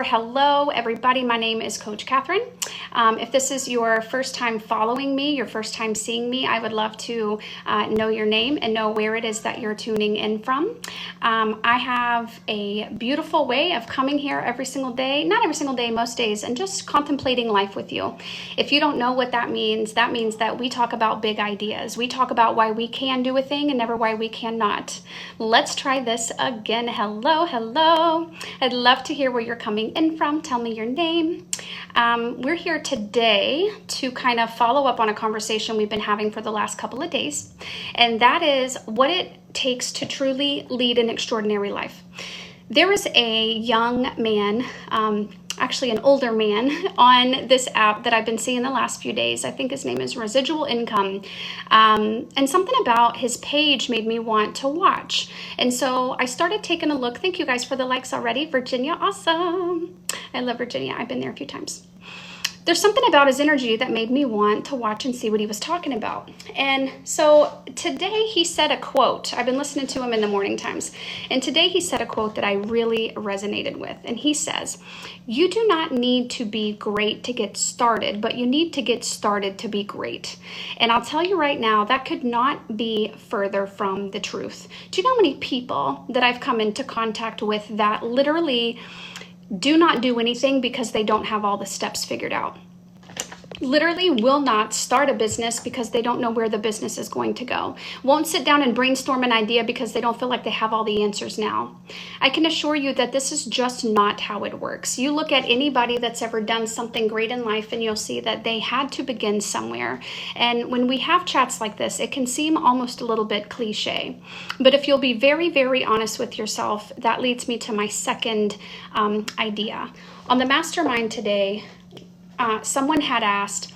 Hello, everybody. My name is Coach Catherine. If this is your first time following me, your first time seeing me, I would love to know your name and know where it is that you're tuning in from. I have a beautiful way of coming here every single day, not every single day, most days, and just contemplating life with you. If you don't know what that means that we talk about big ideas. We talk about why we can do a thing and never why we cannot. Let's try this again. Hello. I'd love to hear where you're coming in from. Tell me your name. We're here today to kind of follow up on a conversation we've been having for the last couple of days, and that is what it takes to truly lead an extraordinary life. There is a young man, actually an older man on this app that I've been seeing the last few days. I think his name is Residual Income. And something about his page made me want to watch. And so I started taking a look. Thank you guys for the likes already. Virginia, awesome. I love Virginia. I've been there a few times. There's something about his energy that made me want to watch and see what he was talking about. And so today he said a quote. I've been listening to him in the morning times. And today he said a quote that I really resonated with. And he says, "You do not need to be great to get started, but you need to get started to be great." And I'll tell you right now, that could not be further from the truth. Do you know how many people that I've come into contact with that literally do not do anything because they don't have all the steps figured out? Literally will not start a business because they don't know where the business is going to go. Won't sit down and brainstorm an idea because they don't feel like they have all the answers now. I can assure you that this is just not how it works. You look at anybody that's ever done something great in life and you'll see that they had to begin somewhere. And when we have chats like this, it can seem almost a little bit cliche. But if you'll be very, very honest with yourself, that leads me to my second idea. On the mastermind today, someone had asked,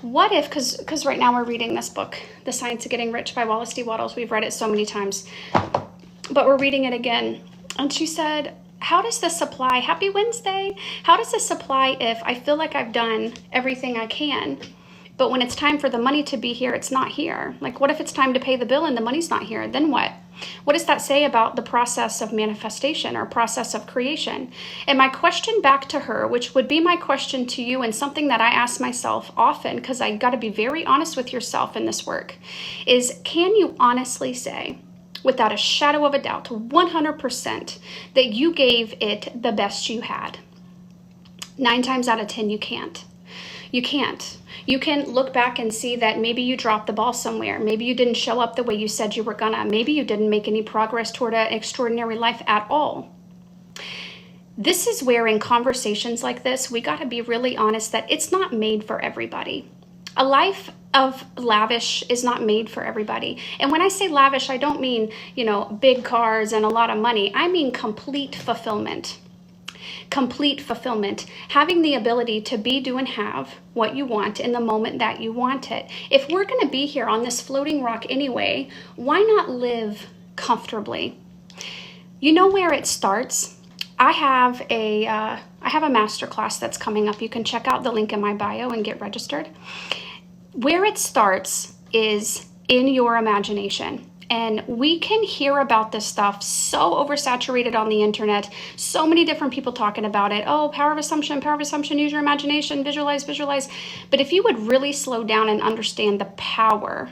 what if, because right now we're reading this book, The Science of Getting Rich by Wallace D. Wattles. We've read it so many times, but we're reading it again. And she said, how does this apply? Happy Wednesday. How does this apply if I feel like I've done everything I can, but when it's time for the money to be here, it's not here? Like, what if it's time to pay the bill and the money's not here? Then what? What does that say about the process of manifestation or process of creation? And my question back to her, which would be my question to you and something that I ask myself often, because I got to be very honest with yourself in this work, is can you honestly say, without a shadow of a doubt, 100%, that you gave it the best you had? 9 times out of 10, you can't. You can't. You can look back and see that maybe you dropped the ball somewhere. Maybe you didn't show up the way you said you were gonna. Maybe you didn't make any progress toward an extraordinary life at all. This is where in conversations like this, we gotta be really honest that it's not made for everybody. A life of lavish is not made for everybody. And when I say lavish, I don't mean, big cars and a lot of money. I mean complete fulfillment. Complete fulfillment, having the ability to be, do, and have what you want in the moment that you want it. If we're going to be here on this floating rock anyway, why not live comfortably? You know where it starts? I have a masterclass that's coming up. You can check out the link in my bio and get registered. Where it starts is in your imagination. And we can hear about this stuff so oversaturated on the internet, so many different people talking about it. Oh, power of assumption, use your imagination, visualize. But if you would really slow down and understand the power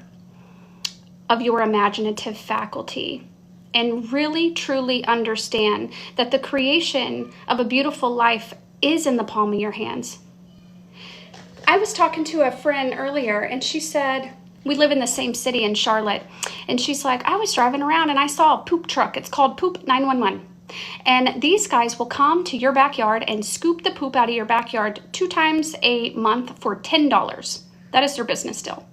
of your imaginative faculty and really, truly understand that the creation of a beautiful life is in the palm of your hands. I was talking to a friend earlier and she said, we live in the same city in Charlotte. And she's like, I was driving around and I saw a poop truck. It's called Poop 911. And these guys will come to your backyard and scoop the poop out of your backyard 2 times a month for $10. That is their business deal.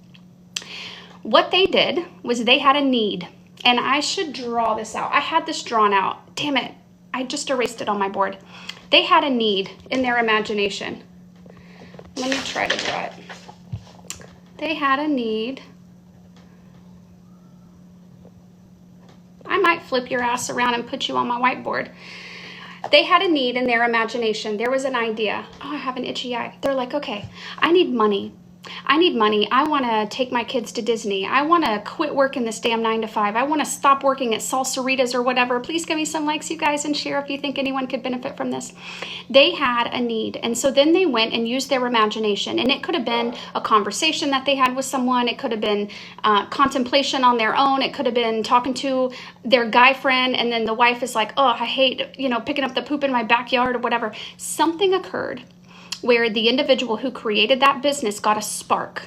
What they did was they had a need. And I should draw this out. I had this drawn out. Damn it. I just erased it on my board. They had a need in their imagination. Let me try to draw it. They had a need. I might flip your ass around and put you on my whiteboard. They had a need in their imagination. There was an idea. Oh, I have an itchy eye. They're like, okay, I need money. I need money. I want to take my kids to Disney. I want to quit working this damn 9 to 5. I want to stop working at Salsaritas or whatever. Please give me some likes, you guys, and share if you think anyone could benefit from this. They had a need. And so then they went and used their imagination. And it could have been a conversation that they had with someone. It could have been contemplation on their own. It could have been talking to their guy friend. And then the wife is like, oh, I hate, picking up the poop in my backyard or whatever. Something occurred where the individual who created that business got a spark.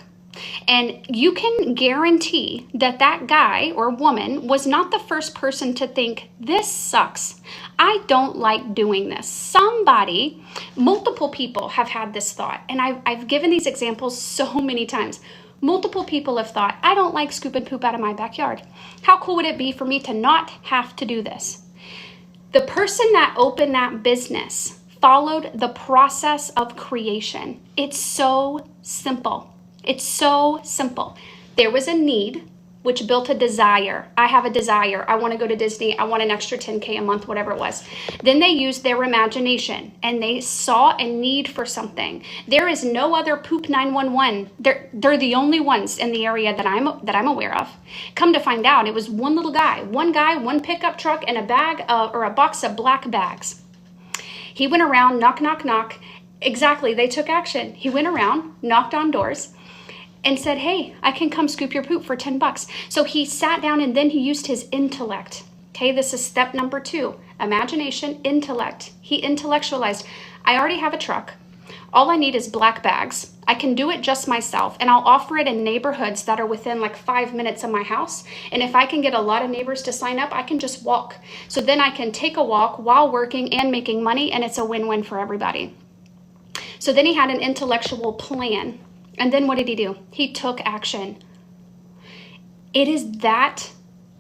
And you can guarantee that that guy or woman was not the first person to think, this sucks. I don't like doing this. Somebody, multiple people have had this thought. And I've given these examples so many times. Multiple people have thought, I don't like scooping poop out of my backyard. How cool would it be for me to not have to do this? The person that opened that business followed the process of creation. It's so simple. It's so simple. There was a need, which built a desire. I have a desire. I want to go to Disney. I want an extra 10K a month, whatever it was. Then they used their imagination and they saw a need for something. There is no other poop 911. They're the only ones in the area that I'm aware of. Come to find out, it was one little guy, one pickup truck, and a bag or a box of black bags. He went around, knock, knock, knock. Exactly, they took action. He went around, knocked on doors, and said, hey, I can come scoop your poop for $10. So he sat down and then he used his intellect. Okay, this is step number 2. Imagination, intellect. He intellectualized. I already have a truck. All I need is black bags. I can do it just myself, and I'll offer it in neighborhoods that are within like 5 minutes of my house. And if I can get a lot of neighbors to sign up, I can just walk. So then I can take a walk while working and making money, and it's a win-win for everybody. So then he had an intellectual plan. And then what did he do? He took action. It is that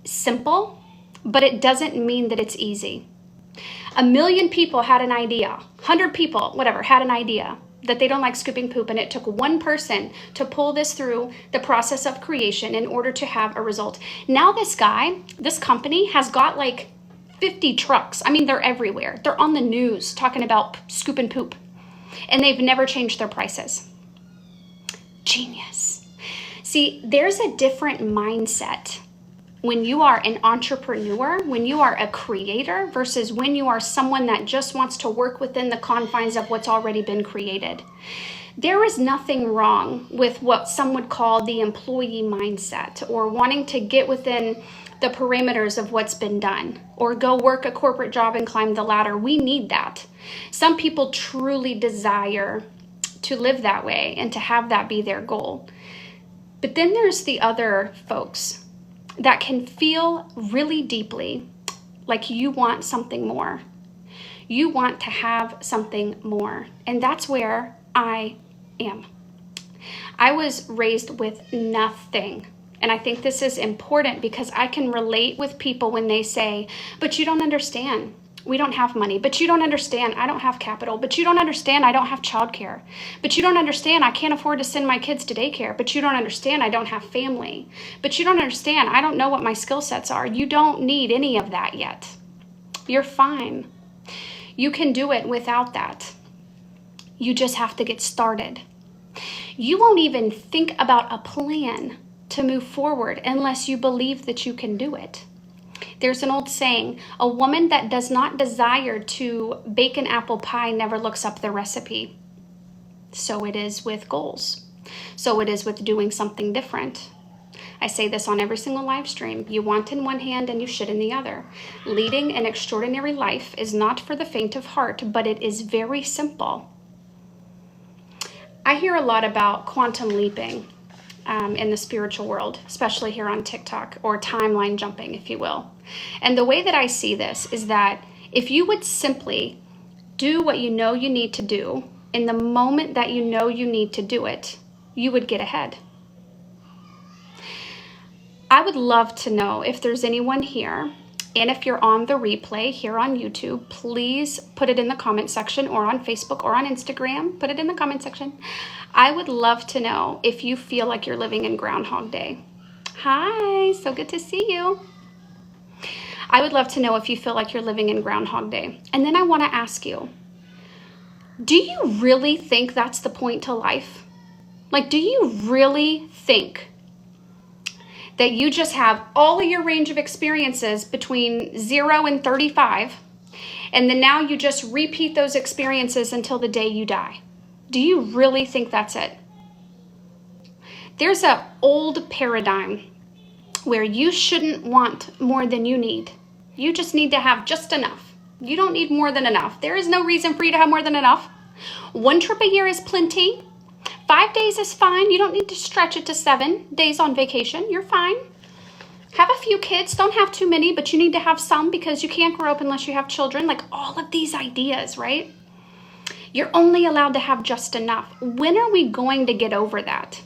simple, but it doesn't mean that it's easy. 1 million people had an idea. 100 people, whatever, had an idea that they don't like scooping poop, and it took one person to pull this through the process of creation in order to have a result. Now this company has got like 50 trucks. I mean, they're everywhere. They're on the news talking about scooping poop, and they've never changed their prices. Genius. See, there's a different mindset when you are an entrepreneur, when you are a creator, versus when you are someone that just wants to work within the confines of what's already been created. There is nothing wrong with what some would call the employee mindset, or wanting to get within the parameters of what's been done, or go work a corporate job and climb the ladder. We need that. Some people truly desire to live that way and to have that be their goal. But then there's the other folks that can feel really deeply like you want something more. You want to have something more. And that's where I am. I was raised with nothing. And I think this is important because I can relate with people when they say, but you don't understand. We don't have money. But you don't understand. I don't have capital. But you don't understand. I don't have childcare. But you don't understand. I can't afford to send my kids to daycare. But you don't understand. I don't have family. But you don't understand. I don't know what my skill sets are. You don't need any of that yet. You're fine. You can do it without that. You just have to get started. You won't even think about a plan to move forward unless you believe that you can do it. There's an old saying, a woman that does not desire to bake an apple pie never looks up the recipe. So it is with goals. So it is with doing something different. I say this on every single live stream. You want in one hand and you should in the other. Leading an extraordinary life is not for the faint of heart, but it is very simple. I hear a lot about quantum leaping in the spiritual world, especially here on TikTok, or timeline jumping, if you will. And the way that I see this is that if you would simply do what you know you need to do in the moment that you know you need to do it, you would get ahead. I would love to know if there's anyone here, and if you're on the replay here on YouTube, please put it in the comment section, or on Facebook or on Instagram, put it in the comment section. I would love to know if you feel like you're living in Groundhog Day. Hi, so good to see you. I would love to know if you feel like you're living in Groundhog Day. And then I want to ask you, do you really think that's the point to life? Like, do you really think that you just have all of your range of experiences between 0 and 35, and then now you just repeat those experiences until the day you die? Do you really think that's it? There's an old paradigm where you shouldn't want more than you need. You just need to have just enough. You don't need more than enough. There is no reason for you to have more than enough. 1 trip a year is plenty. 5 days is fine. You don't need to stretch it to 7 days on vacation. You're fine. Have a few kids. Don't have too many, but you need to have some because you can't grow up unless you have children. Like all of these ideas, right? You're only allowed to have just enough. When are we going to get over that?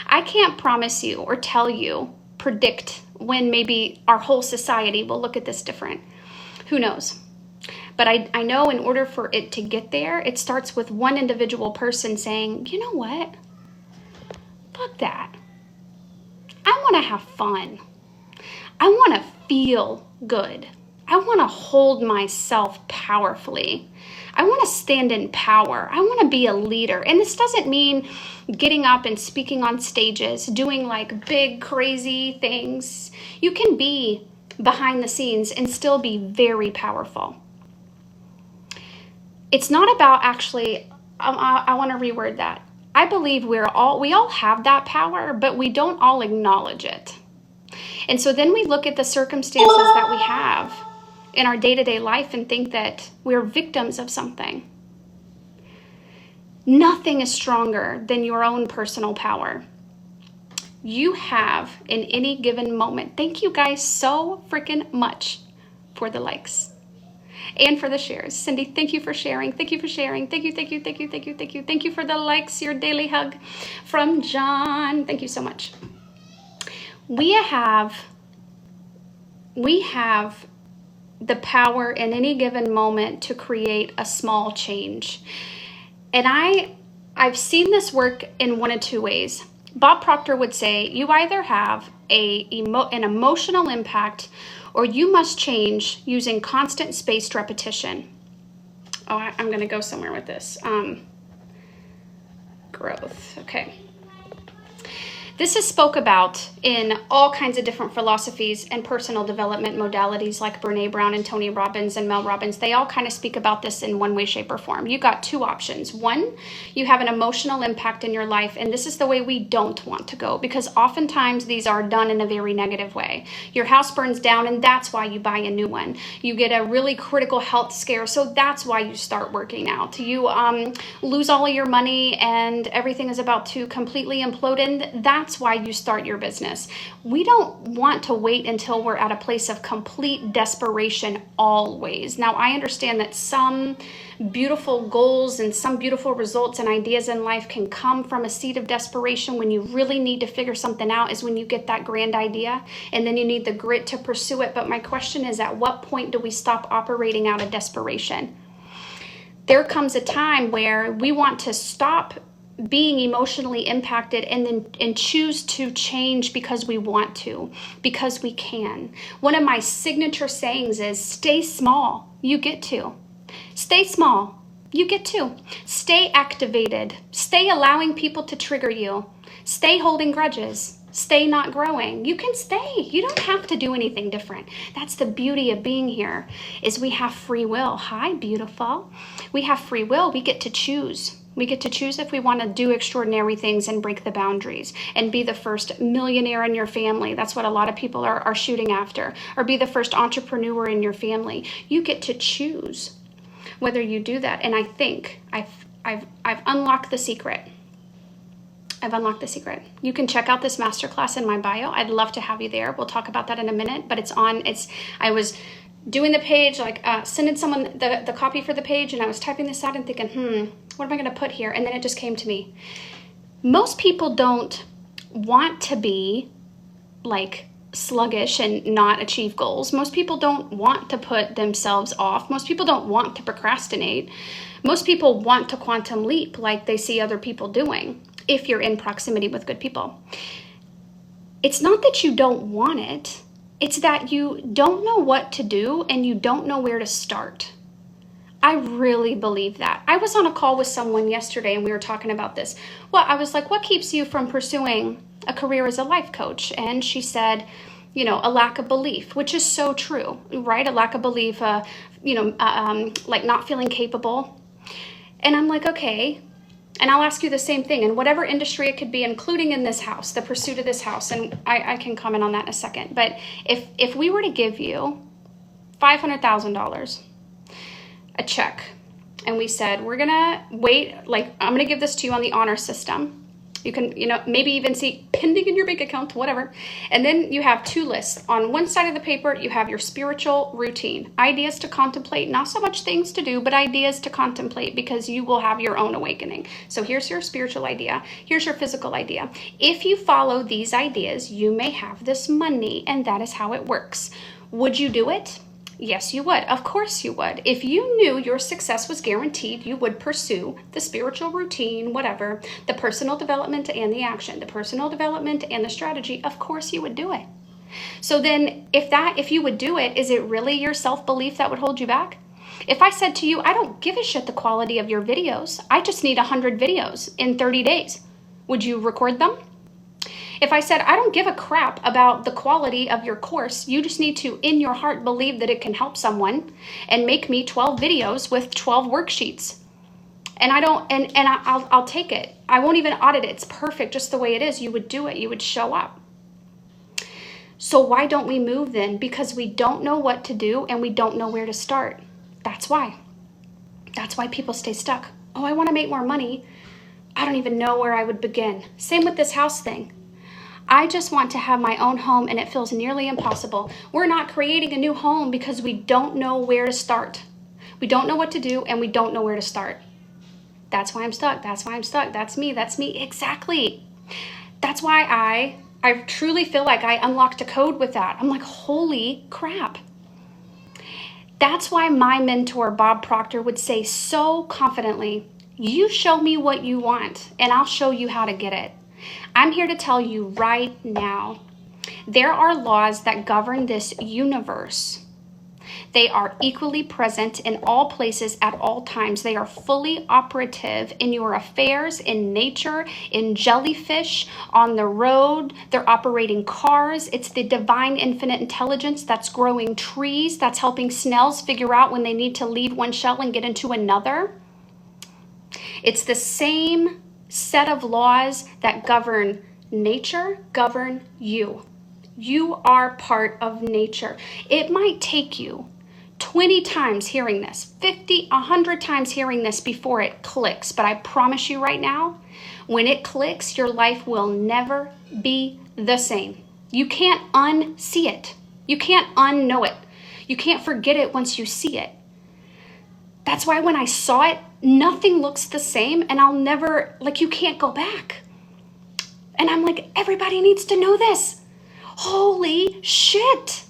I can't promise you or tell you, predict when maybe our whole society will look at this different. Who knows? But I know in order for it to get there, it starts with one individual person saying, you know what? Fuck that. I want to have fun. I want to feel good. I want to hold myself powerfully. I want to stand in power. I want to be a leader. And this doesn't mean getting up and speaking on stages, doing like big, crazy things. You can be behind the scenes and still be very powerful. It's not about actually, I want to reword that. I believe we all have that power, but we don't all acknowledge it. And so then we look at the circumstances that we have in our day-to-day life and think that we're victims of something. Nothing is stronger than your own personal power. You have in any given moment. Thank you guys so freaking much for the likes and for the shares. Cindy, thank you for sharing. Thank you for sharing. Thank you, thank you, thank you, thank you, thank you. Thank you for the likes, your daily hug from John. Thank you so much. We have the power in any given moment to create a small change. And I've seen this work in one of two ways. Bob Proctor would say you either have an emotional impact or you must change using constant spaced repetition. Oh, I'm going to go somewhere with this. Growth. Okay. This is spoke about in all kinds of different philosophies and personal development modalities like Brene Brown and Tony Robbins and Mel Robbins. They all kind of speak about this in one way, shape, or form. You got two options. One, you have an emotional impact in your life, and this is the way we don't want to go because oftentimes these are done in a very negative way. Your house burns down, and that's why you buy a new one. You get a really critical health scare, so that's why you start working out. You lose all of your money, and everything is about to completely implode, and that's why you start your business. We don't want to wait until we're at a place of complete desperation always. Now, I understand that some beautiful goals and some beautiful results and ideas in life can come from a seed of desperation. When you really need to figure something out is when you get that grand idea and then you need the grit to pursue it. But my question is, at what point do we stop operating out of desperation? There comes a time where we want to stop being emotionally impacted and choose to change because we want to, because we can. One of my signature sayings is stay small, you get to. Stay small, you get to. Stay activated, stay allowing people to trigger you, stay holding grudges, stay not growing. You can stay. You don't have to do anything different. That's the beauty of being here, is we have free will. Hi, beautiful. We have free will. We get to choose. We get to choose if we want to do extraordinary things and break the boundaries and be the first millionaire in your family. That's what a lot of people are shooting after. Or be the first entrepreneur in your family. You get to choose whether you do that. And I think I've unlocked the secret. I've unlocked the secret. You can check out this masterclass in my bio. I'd love to have you there. We'll talk about that in a minute, but I was doing the page, sending someone the copy for the page, and I was typing this out and thinking, what am I going to put here? And then it just came to me. Most people don't want to be like sluggish and not achieve goals. Most people don't want to put themselves off. Most people don't want to procrastinate. Most people want to quantum leap like they see other people doing, if you're in proximity with good people. It's not that you don't want it. It's that you don't know what to do and you don't know where to start. I really believe that. I was on a call with someone yesterday and we were talking about this. Well, I was like, what keeps you from pursuing a career as a life coach? And she said, a lack of belief, which is so true, right? A lack of belief, like not feeling capable. And I'm like, okay. And I'll ask you the same thing in whatever industry it could be, including in this house, the pursuit of this house. And I can comment on that in a second. But if we were to give you $500,000, a check, and we said, we're gonna wait, like, I'm gonna give this to you on the honor system. You can, maybe even see pending in your bank account, whatever. And then you have two lists. On one side of the paper, you have your spiritual routine, ideas to contemplate, not so much things to do, but ideas to contemplate, because you will have your own awakening. So here's your spiritual idea. Here's your physical idea. If you follow these ideas, you may have this money, and that is how it works. Would you do it? Yes, you would. Of course you would. If you knew your success was guaranteed, you would pursue the spiritual routine, whatever, the personal development and the action, the personal development and the strategy. Of course you would do it. So then if you would do it, is it really your self-belief that would hold you back? If I said to you, I don't give a shit the quality of your videos, I just need 100 videos in 30 days, would you record them? If I said, I don't give a crap about the quality of your course, you just need to, in your heart, believe that it can help someone, and make me 12 videos with 12 worksheets. And I'll take it. I won't even audit it. It's perfect just the way it is. You would do it. You would show up. So why don't we move then? Because we don't know what to do and we don't know where to start. That's why. That's why people stay stuck. Oh, I want to make more money. I don't even know where I would begin. Same with this house thing. I just want to have my own home, and it feels nearly impossible. We're not creating a new home because we don't know where to start. We don't know what to do, and we don't know where to start. That's why I'm stuck. That's why I'm stuck. That's me. That's me. Exactly. That's why I truly feel like I unlocked a code with that. I'm like, holy crap. That's why my mentor, Bob Proctor, would say so confidently, you show me what you want, and I'll show you how to get it. I'm here to tell you right now, there are laws that govern this universe. They are equally present in all places at all times. They are fully operative in your affairs, in nature, in jellyfish, on the road. They're operating cars. It's the divine infinite intelligence that's growing trees, that's helping snails figure out when they need to leave one shell and get into another. It's the same set of laws that govern nature, govern you. You are part of nature. It might take you 20 times hearing this, 50, 100 times hearing this before it clicks. But I promise you right now, when it clicks, your life will never be the same. You can't unsee it. You can't unknow it. You can't forget it once you see it. That's why when I saw it, nothing looks the same, and I'll never, you can't go back. And I'm like, everybody needs to know this. Holy shit.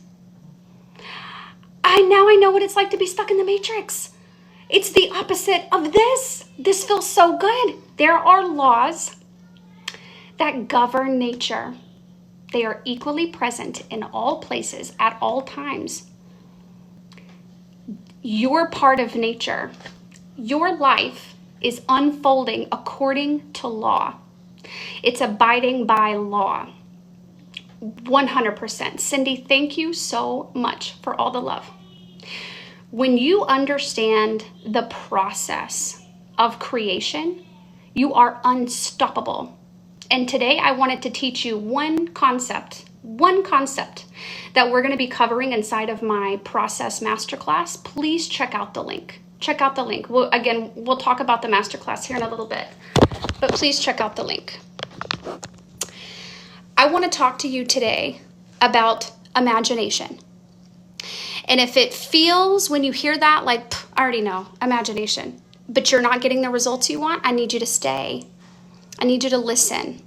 Now I know what it's like to be stuck in the matrix. It's the opposite of this. This feels so good. There are laws that govern nature. They are equally present in all places at all times. You're part of nature. Your life is unfolding according to law. It's abiding by law. 100%. Cindy, thank you so much for all the love. When you understand the process of creation, you are unstoppable. And today I wanted to teach you one concept that we're going to be covering inside of my Process Masterclass. Please check out the link. Check out the link. We'll talk about the Masterclass here in a little bit, but please check out the link. I want to talk to you today about imagination. And if it feels, when you hear that, like, I already know, imagination, but you're not getting the results you want, I need you to stay. I need you to listen.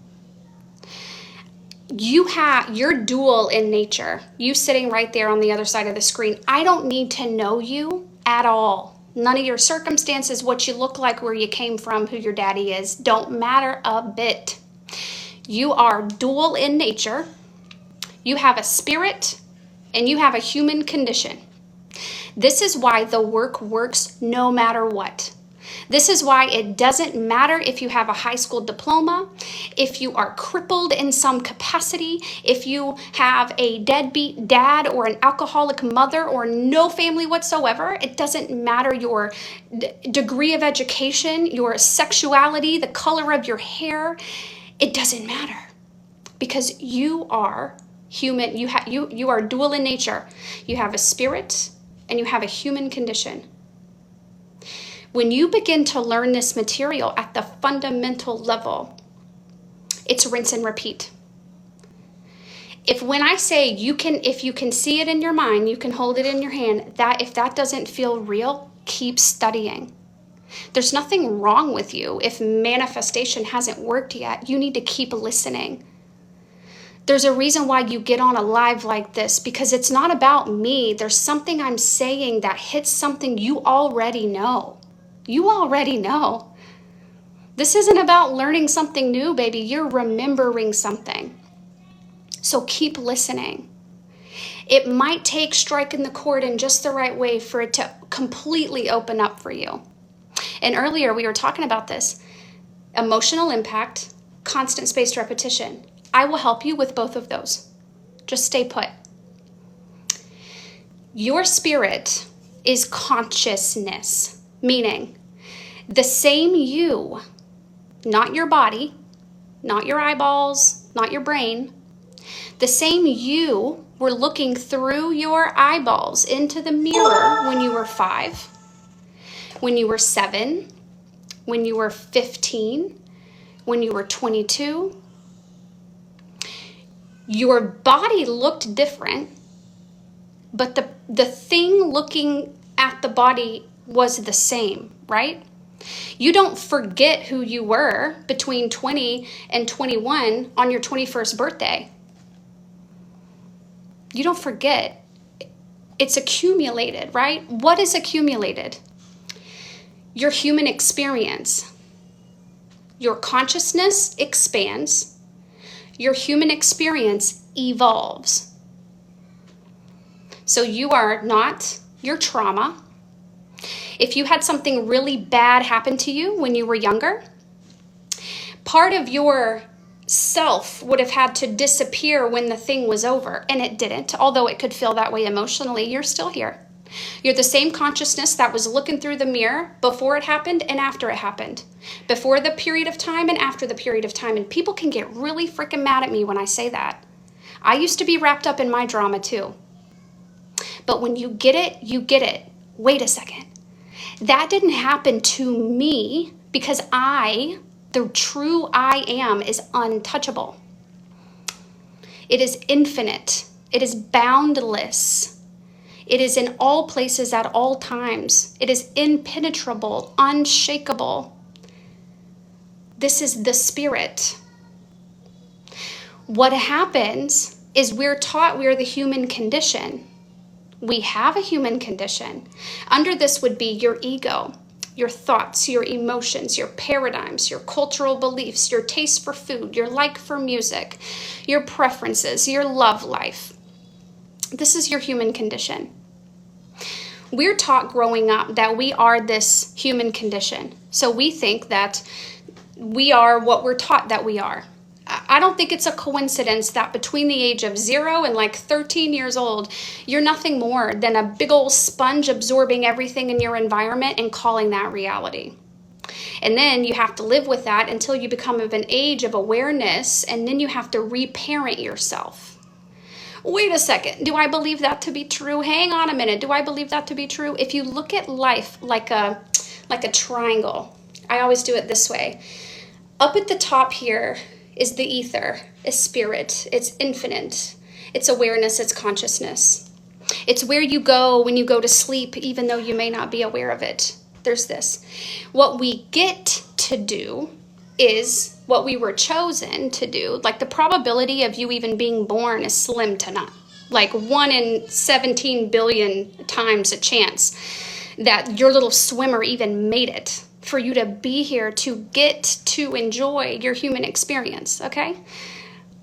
You're dual in nature. You sitting right there on the other side of the screen. I don't need to know you at all. None of your circumstances, what you look like, where you came from, who your daddy is, don't matter a bit. You are dual in nature. You have a spirit and you have a human condition. This is why the work works no matter what. This is why it doesn't matter if you have a high school diploma, if you are crippled in some capacity, if you have a deadbeat dad or an alcoholic mother or no family whatsoever. It doesn't matter your degree of education, your sexuality, the color of your hair. It doesn't matter, because you are human. You are dual in nature. You have a spirit and you have a human condition. When you begin to learn this material at the fundamental level, it's rinse and repeat. When I say if you can see it in your mind, you can hold it in your hand, if that doesn't feel real, keep studying. There's nothing wrong with you. If manifestation hasn't worked yet, you need to keep listening. There's a reason why you get on a live like this, because it's not about me. There's something I'm saying that hits something you already know. You already know. This isn't about learning something new, baby. You're remembering something. So keep listening. It might take striking the chord in just the right way for it to completely open up for you. And earlier we were talking about this. Emotional impact, constant spaced repetition. I will help you with both of those. Just stay put. Your spirit is consciousness. Meaning, the same you, not your body, not your eyeballs, not your brain, the same you were looking through your eyeballs into the mirror when you were 5, when you were 7, when you were 15, when you were 22. Your body looked different, but the thing looking at the body was the same, right? You don't forget who you were between 20 and 21 on your 21st birthday. You don't forget. It's accumulated, right? What is accumulated? Your human experience. Your consciousness expands. Your human experience evolves. So you are not your trauma. If you had something really bad happen to you when you were younger, part of your self would have had to disappear when the thing was over, and it didn't. Although it could feel that way emotionally, you're still here. You're the same consciousness that was looking through the mirror before it happened and after it happened, before the period of time and after the period of time. And people can get really freaking mad at me when I say that. I used to be wrapped up in my drama too. But when you get it, you get it. Wait a second. That didn't happen to me because the true I am, is untouchable. It is infinite. It is boundless. It is in all places at all times. It is impenetrable, unshakable. This is the spirit. What happens is we're taught we're the human condition. We have a human condition. Under this would be your ego, your thoughts, your emotions, your paradigms, your cultural beliefs, your taste for food, your like for music, your preferences, your love life. This is your human condition. We're taught growing up that we are this human condition. So we think that we are what we're taught that we are. I don't think it's a coincidence that between the age of 0 and like 13 years old, you're nothing more than a big old sponge absorbing everything in your environment and calling that reality. And then you have to live with that until you become of an age of awareness, and then you have to reparent yourself. Wait a second, do I believe that to be true? Hang on a minute, do I believe that to be true? If you look at life like a triangle, I always do it this way. Up at the top here is the ether, is spirit, it's infinite, it's awareness, it's consciousness. It's where you go when you go to sleep, even though you may not be aware of it. There's this. What we get to do is what we were chosen to do. Like the probability of you even being born is slim to none. Like 1 in 17 billion times a chance that your little swimmer even made it, for you to be here to get to enjoy your human experience, okay?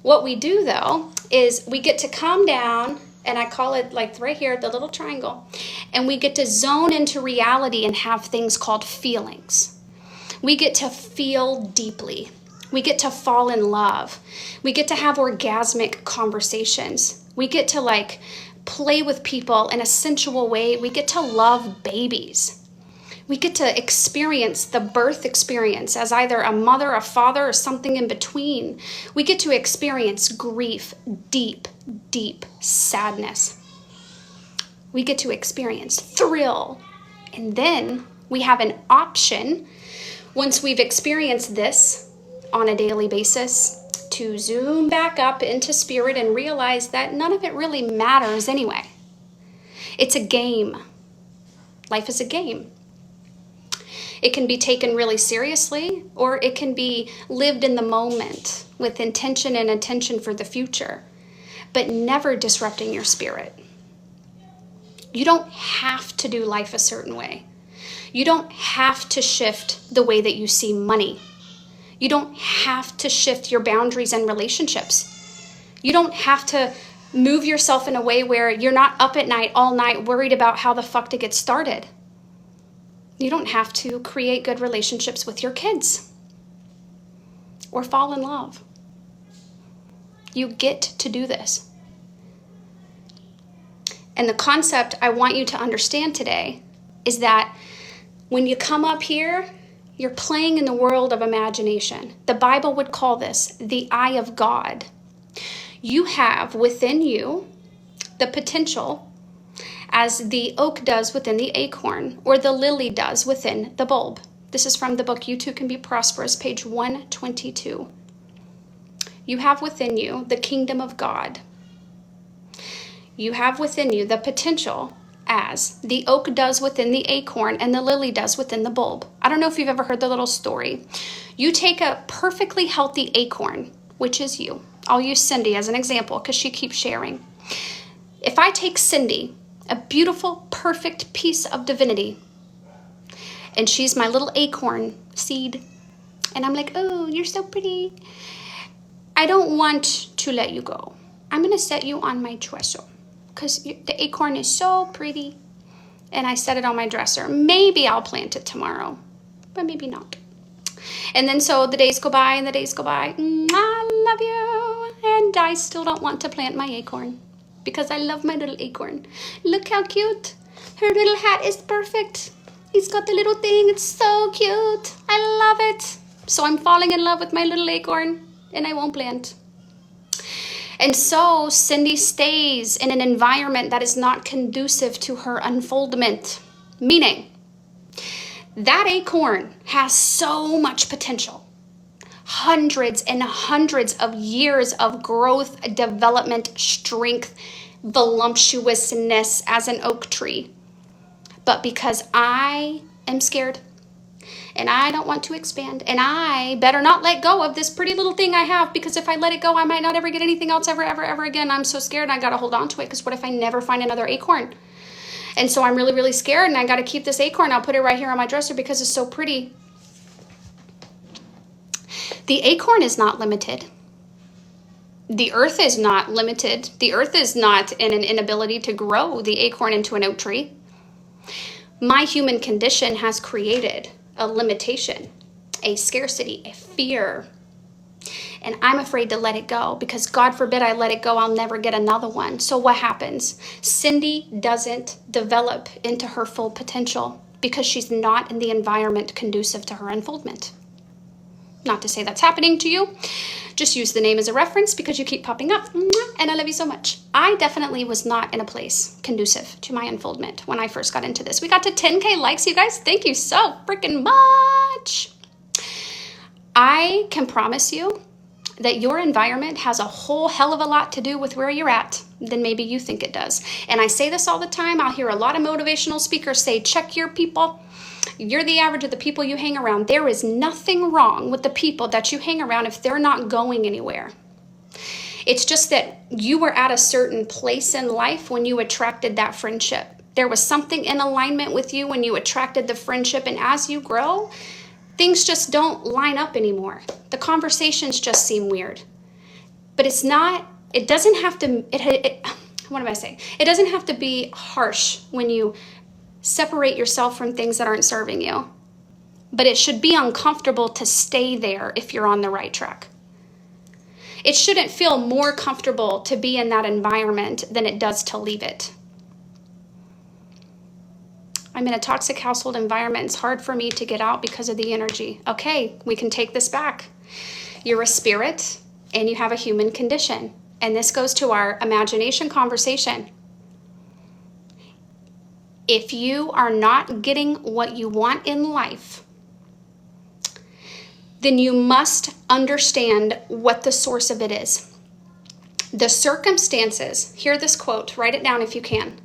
What we do though is we get to come down And I call it like right here, the little triangle. And we get to zone into reality and have things called feelings. We get to feel deeply. We get to fall in love. We get to have orgasmic conversations. We get to like play with people in a sensual way. We get to love babies. We get to experience the birth experience as either a mother, a father, or something in between. We get to experience grief, deep, deep sadness. We get to experience thrill. And then we have an option, once we've experienced this on a daily basis, to zoom back up into spirit and realize that none of it really matters anyway. It's a game. Life is a game. It can be taken really seriously, or it can be lived in the moment with intention and attention for the future, but never disrupting your spirit. You don't have to do life a certain way. You don't have to shift the way that you see money. You don't have to shift your boundaries and relationships. You don't have to move yourself in a way where you're not up at night all night worried about how the fuck to get started. You don't have to create good relationships with your kids or fall in love. You get to do this. And the concept I want you to understand today is that when you come up here, you're playing in the world of imagination. The Bible would call this the eye of God. You have within you the potential, as the oak does within the acorn, or the lily does within the bulb. This is from the book You Too Can Be Prosperous, page 122. You have within you the kingdom of God. You have within you the potential, as the oak does within the acorn and the lily does within the bulb. I don't know if you've ever heard the little story. You take a perfectly healthy acorn, which is you. I'll use Cindy as an example because she keeps sharing. If I take Cindy, a beautiful, perfect piece of divinity, and she's my little acorn seed, and I'm like, oh, you're so pretty. I don't want to let you go. I'm going to set you on my dresser because the acorn is so pretty, and I set it on my dresser. Maybe I'll plant it tomorrow, but maybe not. And then so the days go by and the days go by. I love you, and I still don't want to plant my acorn because I love my little acorn. Look how cute. Her little hat is perfect. He's got the little thing. It's so cute. I love it. So I'm falling in love with my little acorn, and I won't plant. And so Cindy stays in an environment that is not conducive to her unfoldment. Meaning, that acorn has so much potential. Hundreds and hundreds of years of growth, development, strength, voluptuousness as an oak tree. But because I am scared and I don't want to expand, and I better not let go of this pretty little thing I have, because if I let it go, I might not ever get anything else ever again. I'm so scared, and I got to hold on to it, because what if I never find another acorn? And so I'm really, really scared, and I got to keep this acorn. I'll put it right here on my dresser because it's so pretty. The acorn is not limited. The earth is not limited. The earth is not in an inability to grow the acorn into an oak tree. My human condition has created a limitation, a scarcity, a fear. And I'm afraid to let it go, because God forbid I let it go, I'll never get another one. So what happens? Cindy doesn't develop into her full potential because she's not in the environment conducive to her unfoldment. Not to say that's happening to you. Just use the name as a reference because you keep popping up. And I love you so much. I definitely was not in a place conducive to my unfoldment when I first got into this. We got to 10K likes, you guys. Thank you so freaking much. I can promise you that your environment has a whole hell of a lot to do with where you're at than maybe you think it does. And I say this all the time. I'll hear a lot of motivational speakers say, check your people. You're the average of the people you hang around. There is nothing wrong with the people that you hang around if they're not going anywhere. It's just that you were at a certain place in life when you attracted that friendship. There was something in alignment with you when you attracted the friendship, and as you grow, things just don't line up anymore. The conversations just seem weird. But it's not, it doesn't have to, what am I saying? It doesn't have to be harsh when you separate yourself from things that aren't serving you, but it should be uncomfortable to stay there if you're on the right track. It shouldn't feel more comfortable to be in that environment than it does to leave it. I'm in a toxic household environment. It's hard for me to get out because of the energy. Okay, we can take this back. You're a spirit and you have a human condition. And this goes to our imagination conversation. If you are not getting what you want in life, then you must understand what the source of it is. The circumstances, hear this quote, write it down if you can.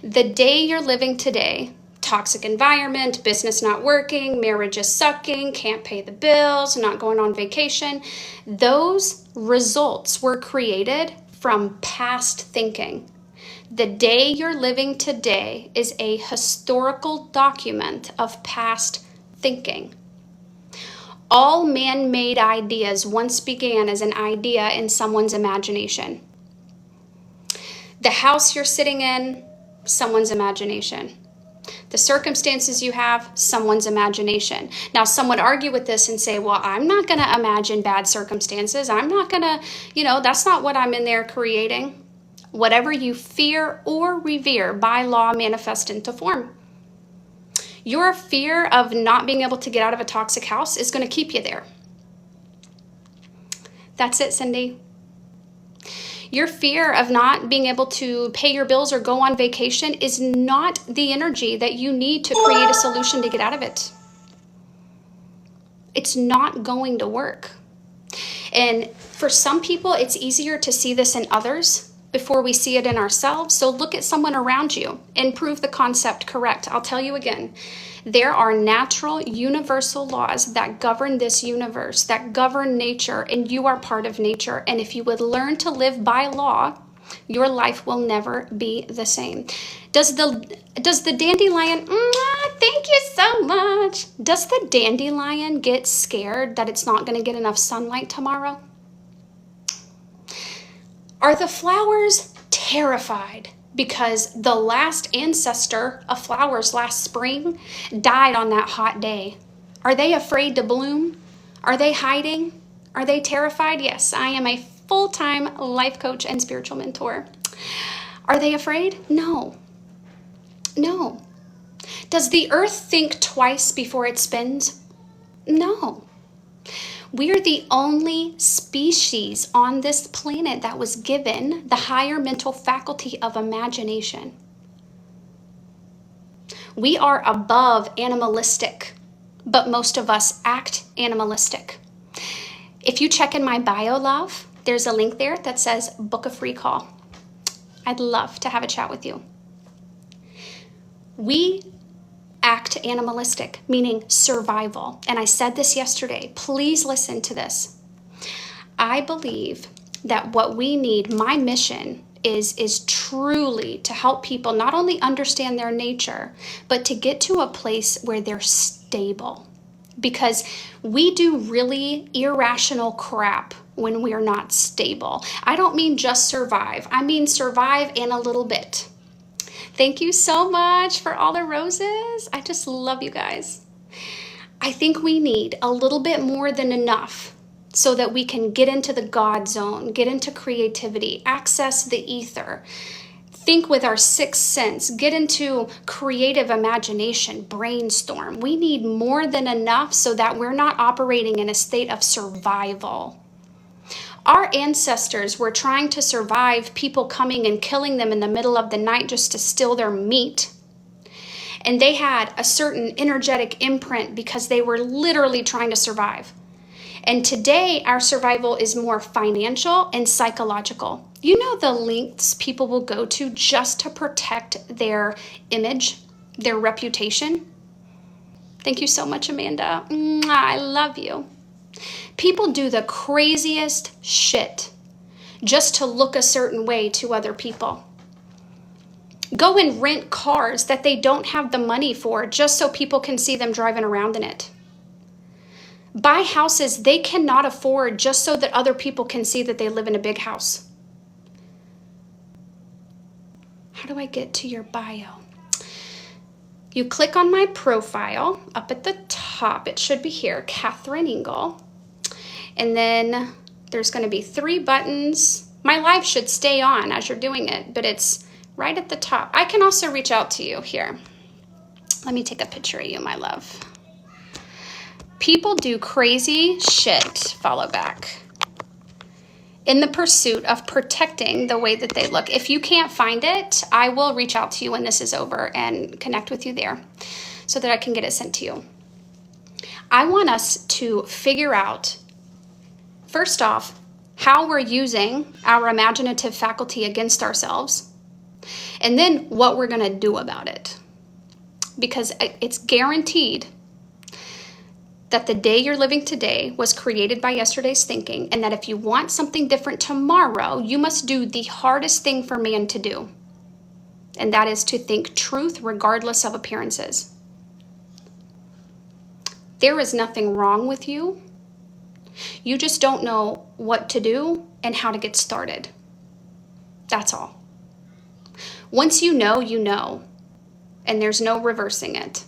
The day you're living today, toxic environment, business not working, marriage is sucking, can't pay the bills, not going on vacation. Those results were created from past thinking. The day you're living today is a historical document of past thinking. All man-made ideas once began as an idea in someone's imagination. The house you're sitting in, someone's imagination. The circumstances you have, someone's imagination. Now, some would argue with this and say, well, I'm not going to imagine bad circumstances. I'm not going to, that's not what I'm in there creating. Whatever you fear or revere, by law, manifest into form. Your fear of not being able to get out of a toxic house is going to keep you there. That's it, Cindy. Your fear of not being able to pay your bills or go on vacation is not the energy that you need to create a solution to get out of it. It's not going to work. And for some people, it's easier to see this in others before we see it in ourselves. So look at someone around you and prove the concept correct. I'll tell you again, there are natural universal laws that govern this universe, that govern nature, and you are part of nature. And if you would learn to live by law, your life will never be the same. Does the dandelion, thank you so much. Does the dandelion get scared that it's not going to get enough sunlight tomorrow? Are the flowers terrified because the last ancestor of flowers last spring died on that hot day? Are they afraid to bloom? Are they hiding? Are they terrified? Yes, I am a full-time life coach and spiritual mentor. Are they afraid? No. No. Does the earth think twice before it spins? No. We're the only species on this planet that was given the higher mental faculty of imagination. We are above animalistic, but most of us act animalistic. If you check in my bio, love, there's a link there that says book a free call. I'd love to have a chat with you. We act animalistic, meaning survival. And I said this yesterday. Please listen to this. I believe that what we need, my mission is truly to help people not only understand their nature, but to get to a place where they're stable. Because we do really irrational crap when we're not stable. I don't mean just survive. I mean survive and a little bit. Thank you so much for all the roses. I just love you guys. I think we need a little bit more than enough so that we can get into the God zone, get into creativity, access the ether, think with our sixth sense, get into creative imagination, brainstorm. We need more than enough so that we're not operating in a state of survival. Our ancestors were trying to survive people coming and killing them in the middle of the night just to steal their meat. And they had a certain energetic imprint because they were literally trying to survive. And today, our survival is more financial and psychological. You know the lengths people will go to just to protect their image, their reputation? Thank you so much, Amanda. I love you. People do the craziest shit just to look a certain way to other people. Go and rent cars that they don't have the money for just so people can see them driving around in it. Buy houses they cannot afford just so that other people can see that they live in a big house. How do I get to your bio? You click on my profile up at the top. It should be here, Catherine Engel. And then there's going to be 3 buttons. My live should stay on as you're doing it, but it's right at the top. I can also reach out to you here. Let me take a picture of you, my love. People do crazy shit, follow back, in the pursuit of protecting the way that they look. If you can't find it, I will reach out to you when this is over and connect with you there so that I can get it sent to you. I want us to figure out, first off, how we're using our imaginative faculty against ourselves, and then what we're gonna do about it. Because it's guaranteed that the day you're living today was created by yesterday's thinking, and that if you want something different tomorrow, you must do the hardest thing for man to do, and that is to think truth regardless of appearances. There is nothing wrong with you. You just don't know what to do and how to get started. That's all. Once you know, and there's no reversing it.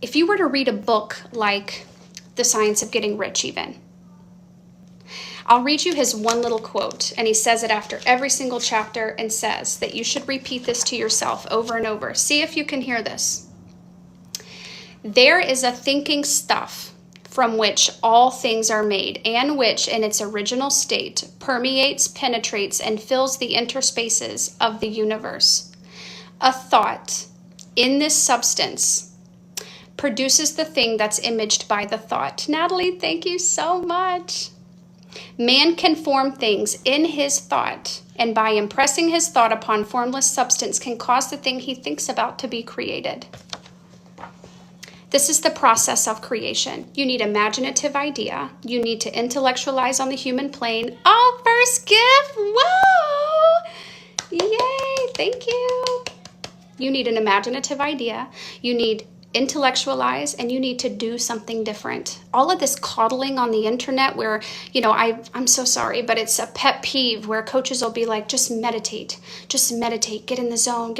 If you were to read a book like The Science of Getting Rich even, I'll read you his one little quote, and he says it after every single chapter and says that you should repeat this to yourself over and over. See if you can hear this. There is a thinking stuff from which all things are made, and which in its original state permeates, penetrates, and fills the interspaces of the universe. A thought in this substance produces the thing that's imaged by the thought. Natalie, thank you so much. Man can form things in his thought, and by impressing his thought upon formless substance can cause the thing he thinks about to be created. This is the process of creation. You need imaginative idea. You need to intellectualize on the human plane. Oh, first gift, whoa! Yay, thank you. You need an imaginative idea. You need intellectualize, and you need to do something different. All of this coddling on the internet where, I'm so sorry, but it's a pet peeve where coaches will be like, just meditate, get in the zone,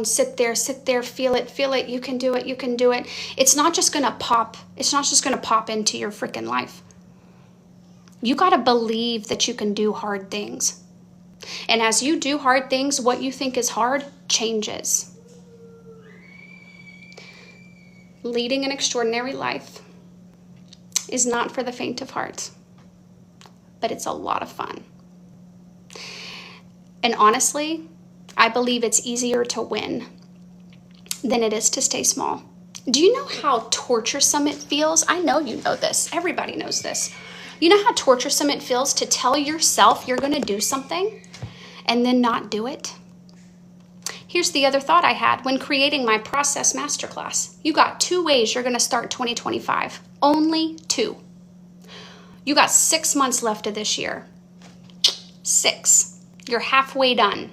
sit there, feel it, you can do it. It's not just gonna pop into your freaking life. You gotta believe that you can do hard things. And as you do hard things, what you think is hard changes. Leading an extraordinary life is not for the faint of heart, but it's a lot of fun. And honestly, I believe it's easier to win than it is to stay small. Do you know how torturesome it feels? I know you know this. Everybody knows this. You know how torturesome it feels to tell yourself you're going to do something and then not do it? Here's the other thought I had when creating my process masterclass. You got 2 ways you're going to start 2025. Only 2. You got 6 months left of this year. 6. You're halfway done.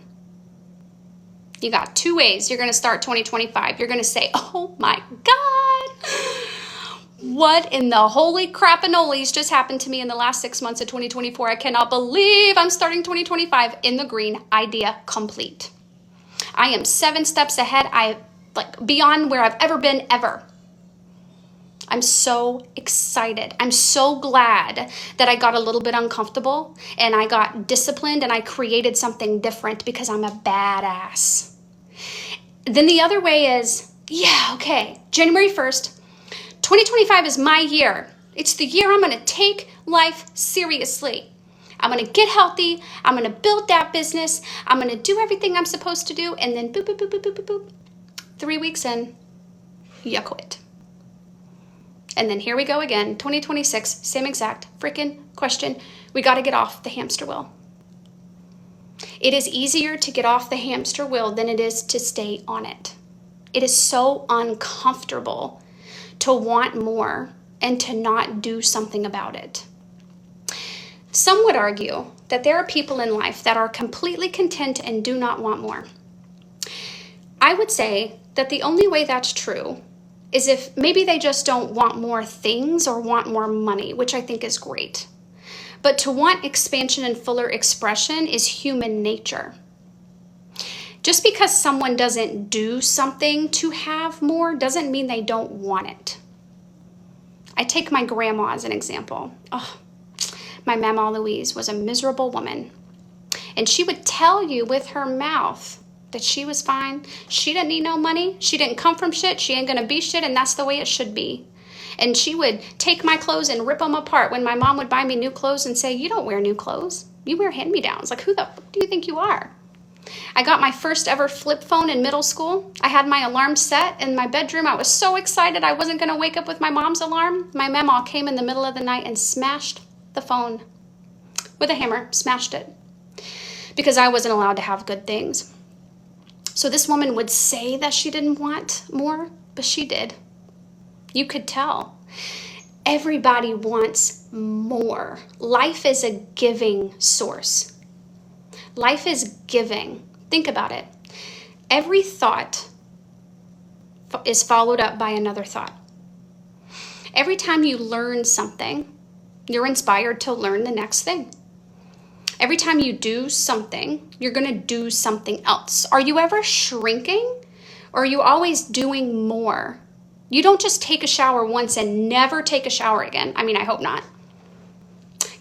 You got 2 ways you're going to start 2025. You're going to say, oh my God, what in the holy crap-a-nolies just happened to me in the last 6 months of 2024? I cannot believe I'm starting 2025 in the green. Idea complete. I am 7 steps ahead. Beyond where I've ever been ever. I'm so excited. I'm so glad that I got a little bit uncomfortable and I got disciplined and I created something different because I'm a badass. Then the other way is, January 1st, 2025 is my year. It's the year I'm going to take life seriously. I'm going to get healthy. I'm going to build that business. I'm going to do everything I'm supposed to do. And then boop, boop, boop, boop, boop, boop, boop. 3 weeks in, you quit. And then here we go again, 2026, same exact freaking question. We got to get off the hamster wheel. It is easier to get off the hamster wheel than it is to stay on it. It is so uncomfortable to want more and to not do something about it. Some would argue that there are people in life that are completely content and do not want more. I would say that the only way that's true is if maybe they just don't want more things or want more money, which I think is great. But to want expansion and fuller expression is human nature. Just because someone doesn't do something to have more doesn't mean they don't want it. I take my grandma as an example. Oh, my Mama Louise was a miserable woman. And she would tell you with her mouth that she was fine. She didn't need no money. She didn't come from shit. She ain't gonna be shit, and that's the way it should be. And she would take my clothes and rip them apart when my mom would buy me new clothes and say, you don't wear new clothes. You wear hand-me-downs. Like, who the fuck do you think you are? I got my first ever flip phone in middle school. I had my alarm set in my bedroom. I was so excited I wasn't going to wake up with my mom's alarm. My mama came in the middle of the night and smashed the phone with a hammer, smashed it, because I wasn't allowed to have good things. So this woman would say that she didn't want more, but she did. You could tell. Everybody wants more. Life is a giving source. Life is giving. Think about it. Every thought is followed up by another thought. Every time you learn something, you're inspired to learn the next thing. Every time you do something, you're going to do something else. Are you ever shrinking, or are you always doing more? You don't just take a shower once and never take a shower again. I mean, I hope not.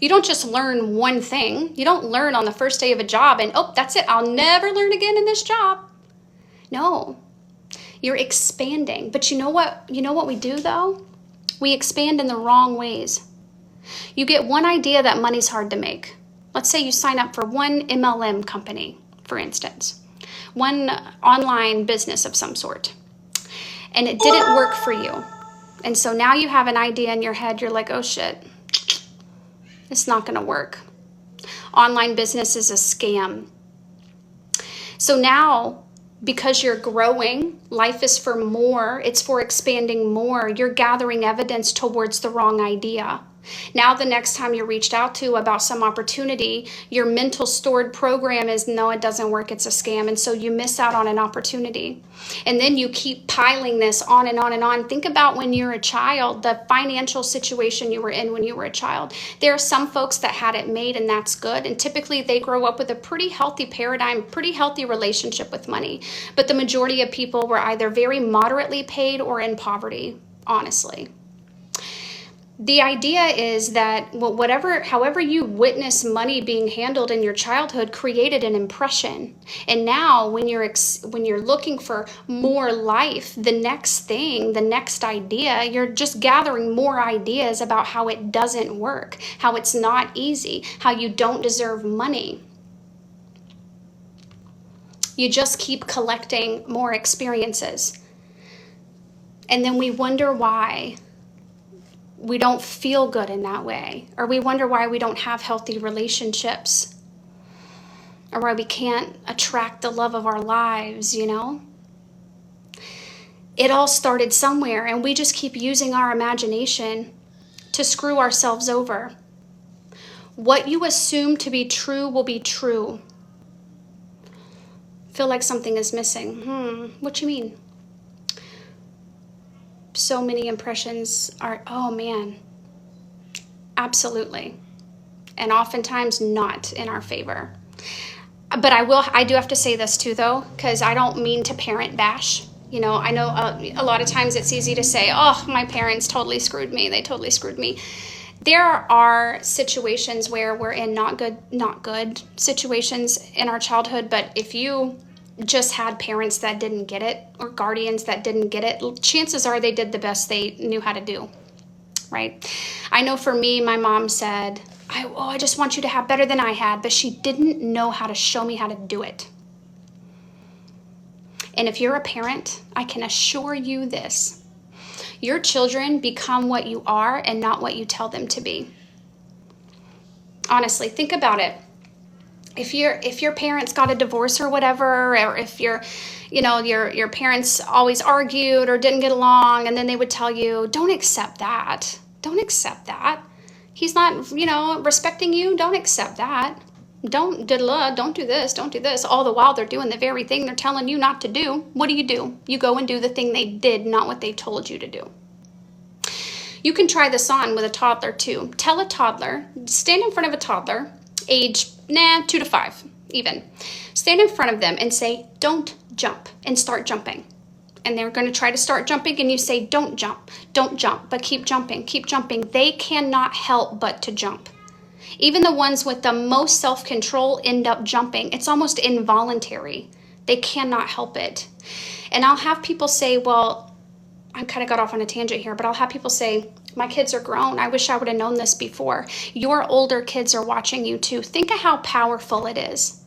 You don't just learn one thing. You don't learn on the first day of a job and, oh, that's it. I'll never learn again in this job. No, you're expanding. But you know what? You know what we do though? We expand in the wrong ways. You get one idea that money's hard to make. Let's say you sign up for one MLM company, for instance, one online business of some sort, and it didn't work for you. And so now you have an idea in your head. You're like, oh shit. It's not going to work. Online business is a scam. So now, because you're growing, life is for more, it's for expanding more, you're gathering evidence towards the wrong idea. Now the next time you're reached out to about some opportunity, your mental stored program is, no, it doesn't work, it's a scam. And so you miss out on an opportunity. And then you keep piling this on and on and on. Think about when you're a child, the financial situation you were in when you were a child. There are some folks that had it made, and that's good. And typically they grow up with a pretty healthy paradigm, pretty healthy relationship with money. But the majority of people were either very moderately paid or in poverty, honestly. The idea is that however you witness money being handled in your childhood created an impression. And now when you're looking for more life, the next thing, the next idea, you're just gathering more ideas about how it doesn't work, how it's not easy, how you don't deserve money. You just keep collecting more experiences. And then we wonder why we don't feel good in that way, or we wonder why we don't have healthy relationships, or why we can't attract the love of our lives, you know? It all started somewhere, and we just keep using our imagination to screw ourselves over. What you assume to be true will be true. Feel like something is missing. What you mean? So many impressions are, oh man, absolutely. And oftentimes not in our favor. But I do have to say this too though, because I don't mean to parent bash. You know, I know a lot of times it's easy to say, oh, my parents totally screwed me. They totally screwed me. There are situations where we're in not good situations in our childhood, but if you just had parents that didn't get it, or guardians that didn't get it, chances are they did the best they knew how to do, right? I know for me, my mom said, I just want you to have better than I had, but she didn't know how to show me how to do it. And if you're a parent, I can assure you this, your children become what you are and not what you tell them to be. Honestly, think about it. If your parents got a divorce or whatever, or if your parents always argued or didn't get along, and then they would tell you, don't accept that. Don't accept that. He's not, respecting you. Don't accept that. Don't do this. Don't do this. All the while they're doing the very thing they're telling you not to do. What do? You go and do the thing they did, not what they told you to do. You can try this on with a toddler too. Tell a toddler, stand in front of a toddler, age 2 to 5 even. Stand in front of them and say, don't jump, and start jumping. And they're going to try to start jumping, and you say, don't jump, but keep jumping, keep jumping. They cannot help but to jump. Even the ones with the most self-control end up jumping. It's almost involuntary. They cannot help it. And I'll have people say, well, I kind of got off on a tangent here, but I'll have people say, my kids are grown. I wish I would have known this before. Your older kids are watching you too. Think of how powerful it is.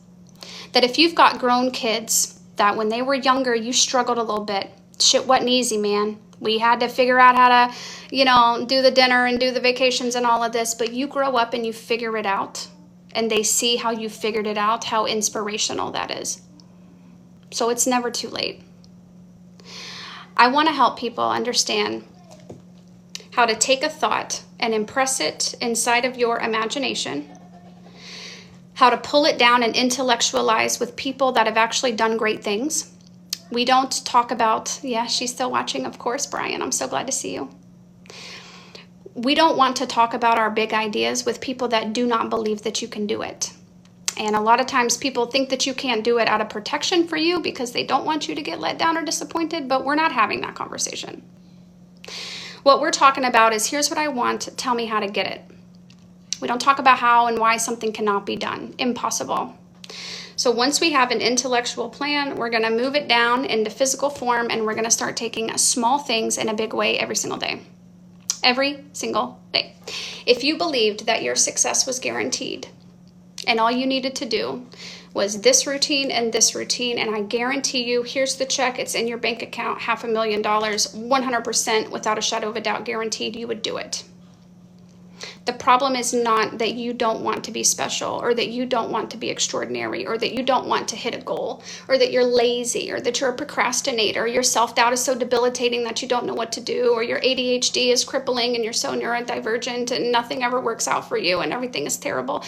That if you've got grown kids that when they were younger, you struggled a little bit. Shit wasn't easy, man. We had to figure out how to, do the dinner and do the vacations and all of this, but you grow up and you figure it out, and they see how you figured it out, how inspirational that is. So it's never too late. I want to help people understand how to take a thought and impress it inside of your imagination, how to pull it down and intellectualize with people that have actually done great things. We don't talk about, yeah, she's still watching, of course, Brian. I'm so glad to see you. We don't want to talk about our big ideas with people that do not believe that you can do it. And a lot of times people think that you can't do it out of protection for you because they don't want you to get let down or disappointed, but we're not having that conversation. What we're talking about is, here's what I want, tell me how to get it. We don't talk about how and why something cannot be done. Impossible. So once we have an intellectual plan, we're going to move it down into physical form, and we're going to start taking small things in a big way every single day. Every single day. If you believed that your success was guaranteed, and all you needed to do was this routine, and I guarantee you, here's the check, it's in your bank account, $500,000, 100% without a shadow of a doubt guaranteed, you would do it. The problem is not that you don't want to be special, or that you don't want to be extraordinary, or that you don't want to hit a goal, or that you're lazy, or that you're a procrastinator, or your self-doubt is so debilitating that you don't know what to do, or your ADHD is crippling and you're so neurodivergent and nothing ever works out for you and everything is terrible.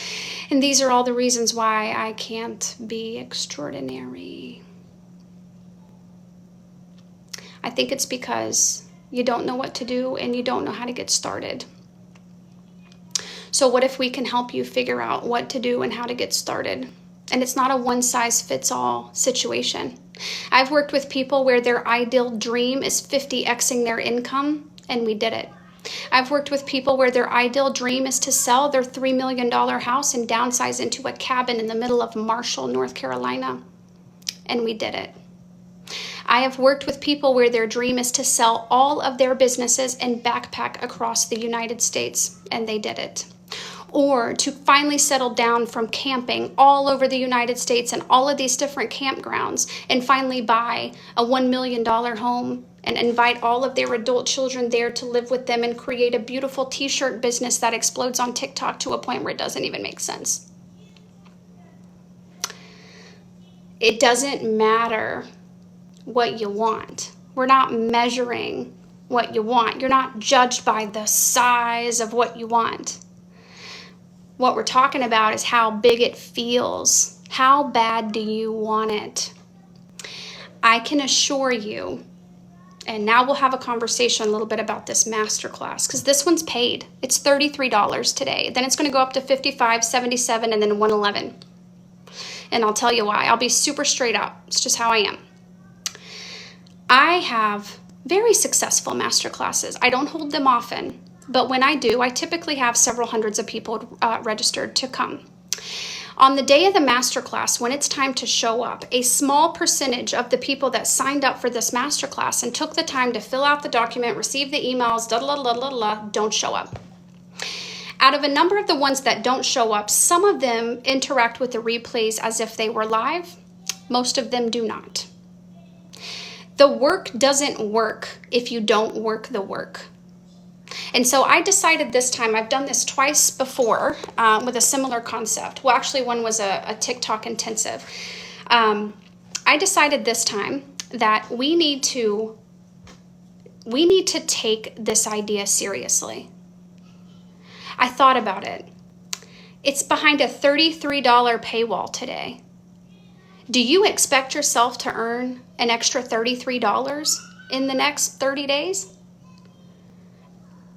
And these are all the reasons why I can't be extraordinary. I think it's because you don't know what to do and you don't know how to get started. So what if we can help you figure out what to do and how to get started? And it's not a one-size-fits-all situation. I've worked with people where their ideal dream is 50xing their income, and we did it. I've worked with people where their ideal dream is to sell their $3 million house and downsize into a cabin in the middle of Marshall, North Carolina, and we did it. I have worked with people where their dream is to sell all of their businesses and backpack across the United States, and they did it. Or to finally settle down from camping all over the United States and all of these different campgrounds, and finally buy a $1 million home and invite all of their adult children there to live with them and create a beautiful t-shirt business that explodes on TikTok to a point where it doesn't even make sense. It doesn't matter what you want. We're not measuring what you want. You're not judged by the size of what you want. What we're talking about is how big it feels. How bad do you want it? I can assure you, and now we'll have a conversation a little bit about this masterclass, because this one's paid. It's $33 today. Then it's going to go up to $55, $77, and then $111. And I'll tell you why. I'll be super straight up. It's just how I am. I have very successful masterclasses. I don't hold them often. But when I do, I typically have several hundreds of people registered to come. On the day of the masterclass, when it's time to show up, a small percentage of the people that signed up for this masterclass and took the time to fill out the document, receive the emails, don't show up. Out of a number of the ones that don't show up, some of them interact with the replays as if they were live. Most of them do not. The work doesn't work if you don't work the work. And so I decided this time, I've done this twice before with a similar concept. Well, actually one was a TikTok intensive. I decided this time that we need to take this idea seriously. I thought about it. It's behind a $33 paywall today. Do you expect yourself to earn an extra $33 in the next 30 days?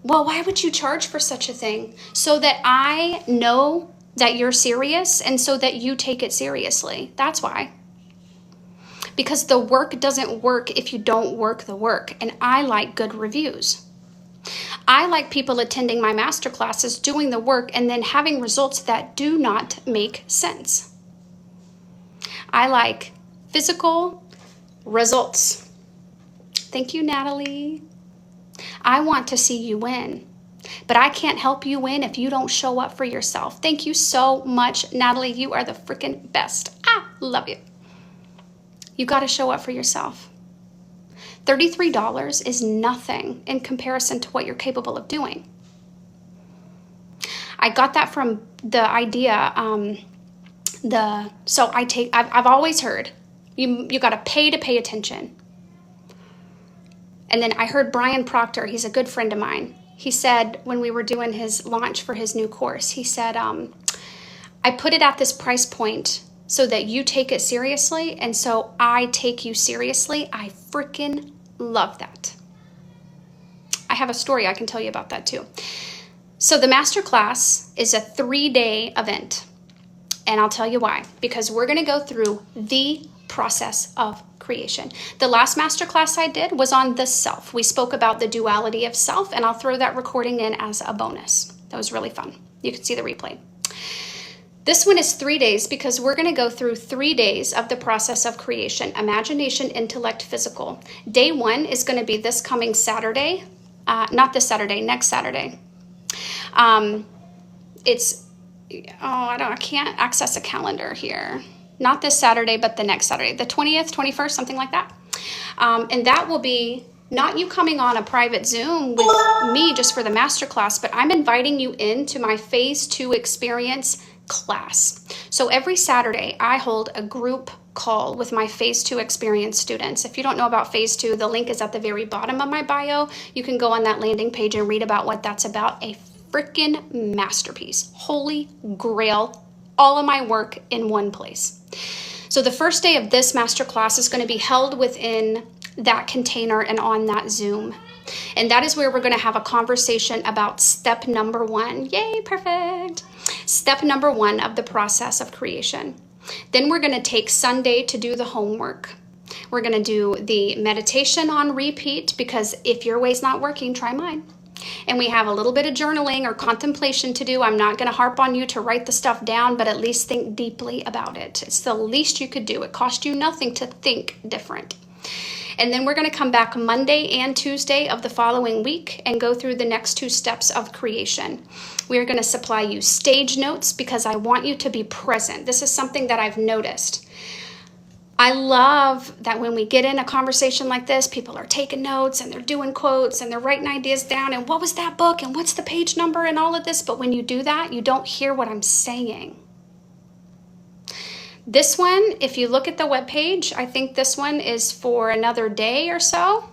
Well, why would you charge for such a thing? So that I know that you're serious and so that you take it seriously. That's why. Because the work doesn't work if you don't work the work. And I like good reviews. I like people attending my masterclasses, doing the work, and then having results that do not make sense. I like physical results. Thank you, Natalie. I want to see you win, but I can't help you win if you don't show up for yourself. Thank you so much, Natalie. You are the freaking best. Love you. You got to show up for yourself. $33 is nothing in comparison to what you're capable of doing. I got that from the idea, I've always heard, you got to pay attention. And then I heard Brian Proctor, he's a good friend of mine. He said when we were doing his launch for his new course, he said, I put it at this price point so that you take it seriously, and so I take you seriously. I freaking love that. I have a story I can tell you about that too. So the masterclass is a 3-day event, and I'll tell you why. Because we're going to go through the process of creation. The last masterclass I did was on the self. We spoke about the duality of self, and I'll throw that recording in as a bonus. That was really fun. You can see the replay. This one is 3 days because we're going to go through 3 days of the process of creation: imagination, intellect, physical. Day 1 is going to be this coming Saturday. Not this Saturday, next Saturday. I can't access a calendar here. Not this Saturday, but the next Saturday, the 20th, 21st, something like that. And that will be not you coming on a private Zoom with me just for the masterclass, but I'm inviting you into my phase 2 experience class. So every Saturday I hold a group call with my phase 2 experience students. If you don't know about phase 2, the link is at the very bottom of my bio. You can go on that landing page and read about what that's about. A freaking masterpiece. Holy grail. All of my work in one place. So the first day of this masterclass is going to be held within that container and on that Zoom. And that is where we're going to have a conversation about step number 1. Yay, perfect. Step number 1 of the process of creation. Then we're going to take Sunday to do the homework. We're going to do the meditation on repeat, because if your way's not working, try mine. And we have a little bit of journaling or contemplation to do. I'm not going to harp on you to write the stuff down, but at least think deeply about it. It's the least you could do. It costs you nothing to think different. And then we're going to come back Monday and Tuesday of the following week and go through the next 2 steps of creation. We are going to supply you stage notes because I want you to be present. This is something that I've noticed. I love that when we get in a conversation like this, people are taking notes and they're doing quotes and they're writing ideas down and what was that book and what's the page number and all of this. But when you do that, you don't hear what I'm saying. This one, if you look at the webpage, I think this one is for another day or so.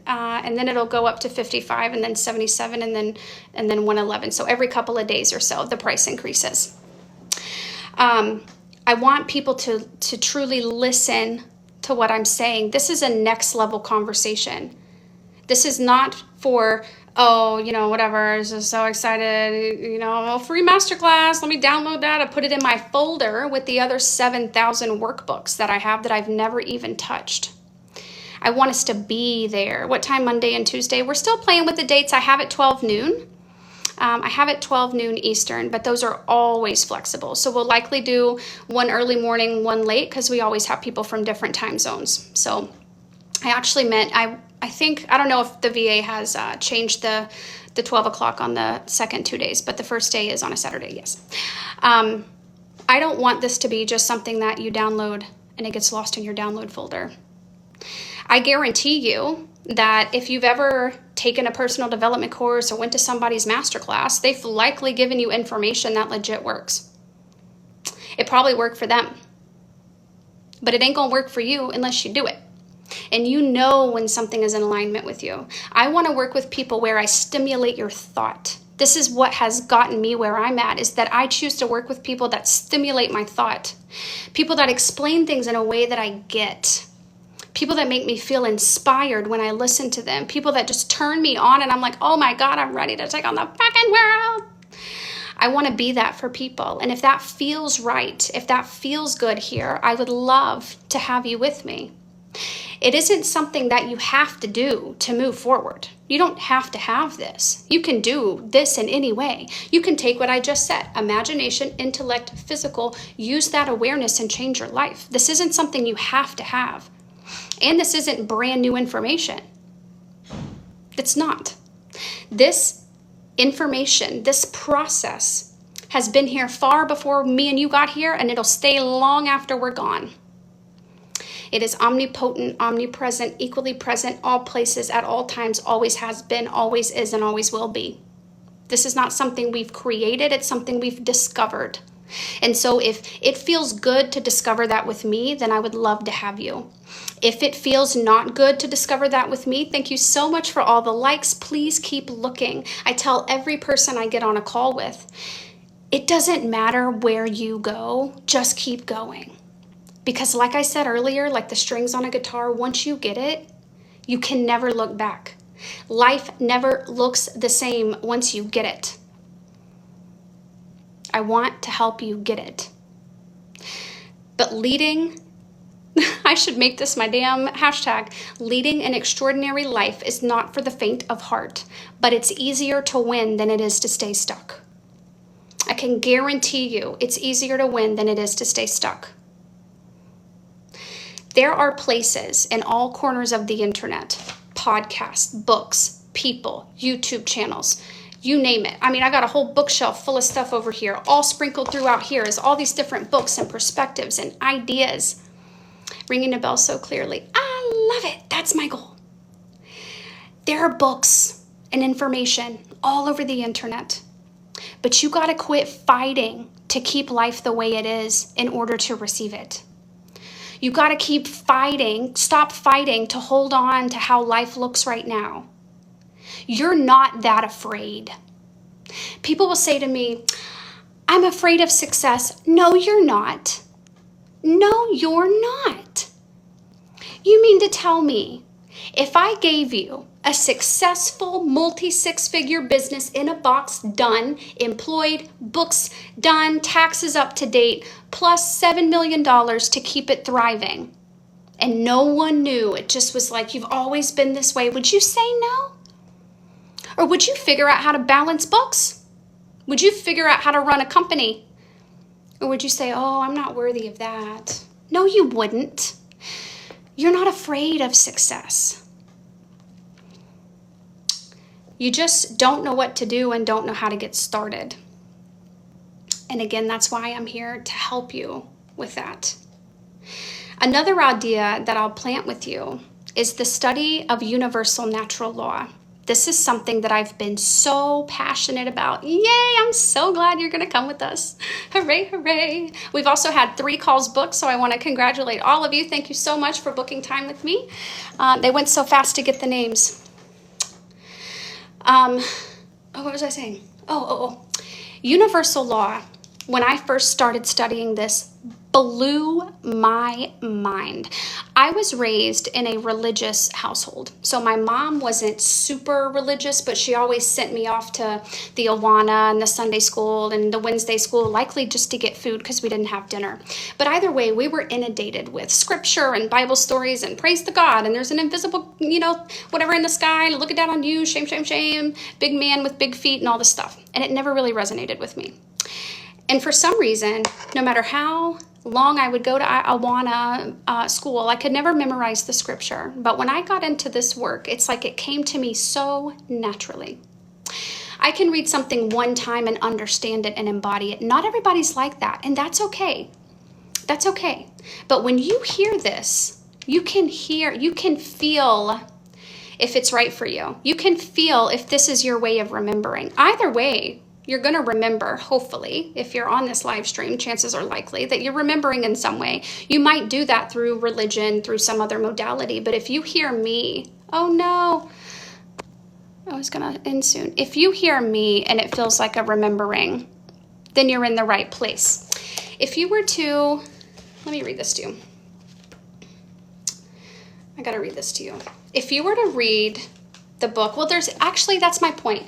And then it'll go up to 55 and then 77 and then 111. So every couple of days or so, the price increases. I want people to truly listen to what I'm saying. This is a next level conversation. This is not for, whatever, I'm just so excited, free masterclass, let me download that. I put it in my folder with the other 7,000 workbooks that I have that I've never even touched. I want us to be there. What time Monday and Tuesday? We're still playing with the dates. I have it 12 noon. I have it 12 noon Eastern, but those are always flexible. So we'll likely do one early morning, one late, because we always have people from different time zones. So I actually meant, I don't know if the VA has changed the 12 o'clock on the second 2 days, but the first day is on a Saturday, yes. I don't want this to be just something that you download and it gets lost in your download folder. I guarantee you that if you've ever taken a personal development course or went to somebody's masterclass, they've likely given you information that legit works. It probably worked for them, but it ain't gonna work for you unless you do it. And you know when something is in alignment with you. I want to work with people where I stimulate your thought. This is what has gotten me where I'm at, is that I choose to work with people that stimulate my thought. People that explain things in a way that I get. People that make me feel inspired when I listen to them. People that just turn me on and I'm like, oh my God, I'm ready to take on the fucking world. I want to be that for people. And if that feels right, if that feels good here, I would love to have you with me. It isn't something that you have to do to move forward. You don't have to have this. You can do this in any way. You can take what I just said, imagination, intellect, physical, use that awareness and change your life. This isn't something you have to have. And this isn't brand new information. It's not. This information, this process has been here far before me and you got here, and it'll stay long after we're gone. It is omnipotent, omnipresent, equally present, all places, at all times, always has been, always is, and always will be. This is not something we've created. It's something we've discovered. And so if it feels good to discover that with me, then I would love to have you. If it feels not good to discover that with me, thank you so much for all the likes. Please keep looking. I tell every person I get on a call with, it doesn't matter where you go, just keep going. Because like I said earlier, like the strings on a guitar, once you get it, you can never look back. Life never looks the same once you get it. I want to help you get it. But leading, I should make this my damn hashtag, leading an extraordinary life is not for the faint of heart, but it's easier to win than it is to stay stuck. I can guarantee you it's easier to win than it is to stay stuck. There are places in all corners of the internet, podcasts, books, people, YouTube channels, you name it. I mean, I got a whole bookshelf full of stuff over here. All sprinkled throughout here is all these different books and perspectives and ideas. Ringing a bell so clearly. I love it. That's my goal. There are books and information all over the internet. But you got to quit fighting to keep life the way it is in order to receive it. You got to keep fighting, stop fighting to hold on to how life looks right now. You're not that afraid. People will say to me, I'm afraid of success. No, you're not. No, you're not. You mean to tell me, if I gave you a successful multi-six-figure business in a box, done, employed, books done, taxes up to date, plus $7 million to keep it thriving, and no one knew, it just was like, you've always been this way, would you say no? Or would you figure out how to balance books? Would you figure out how to run a company? Or would you say, oh, I'm not worthy of that? No, you wouldn't. You're not afraid of success. You just don't know what to do and don't know how to get started. And again, that's why I'm here to help you with that. Another idea that I'll plant with you is the study of universal natural law. This is something that I've been so passionate about. Yay, I'm so glad you're going to come with us. Hooray, hooray. We've also had 3 calls booked, so I want to congratulate all of you. Thank you so much for booking time with me. They went so fast to get the names. What was I saying? Universal law, when I first started studying this, blew my mind. I was raised in a religious household. So my mom wasn't super religious, but she always sent me off to the Awana and the Sunday school and the Wednesday school, likely just to get food because we didn't have dinner. But either way, we were inundated with scripture and Bible stories and praise to God. And there's an invisible, whatever in the sky, looking down on you, shame, shame, shame, big man with big feet and all this stuff. And it never really resonated with me. And for some reason, no matter how long I would go to Awana school, I could never memorize the scripture. But when I got into this work, it's like it came to me so naturally. I can read something one time and understand it and embody it. Not everybody's like that, and that's okay. That's okay. But when you hear this, you can feel if it's right for you. You can feel if this is your way of remembering. Either way, you're going to remember, hopefully, if you're on this live stream, chances are likely that you're remembering in some way. You might do that through religion, through some other modality. But if you hear me, oh no, it's going to end soon. If you hear me and it feels like a remembering, then you're in the right place. If you were to, let me read this to you. I got to read this to you. If you were to read the book, that's my point.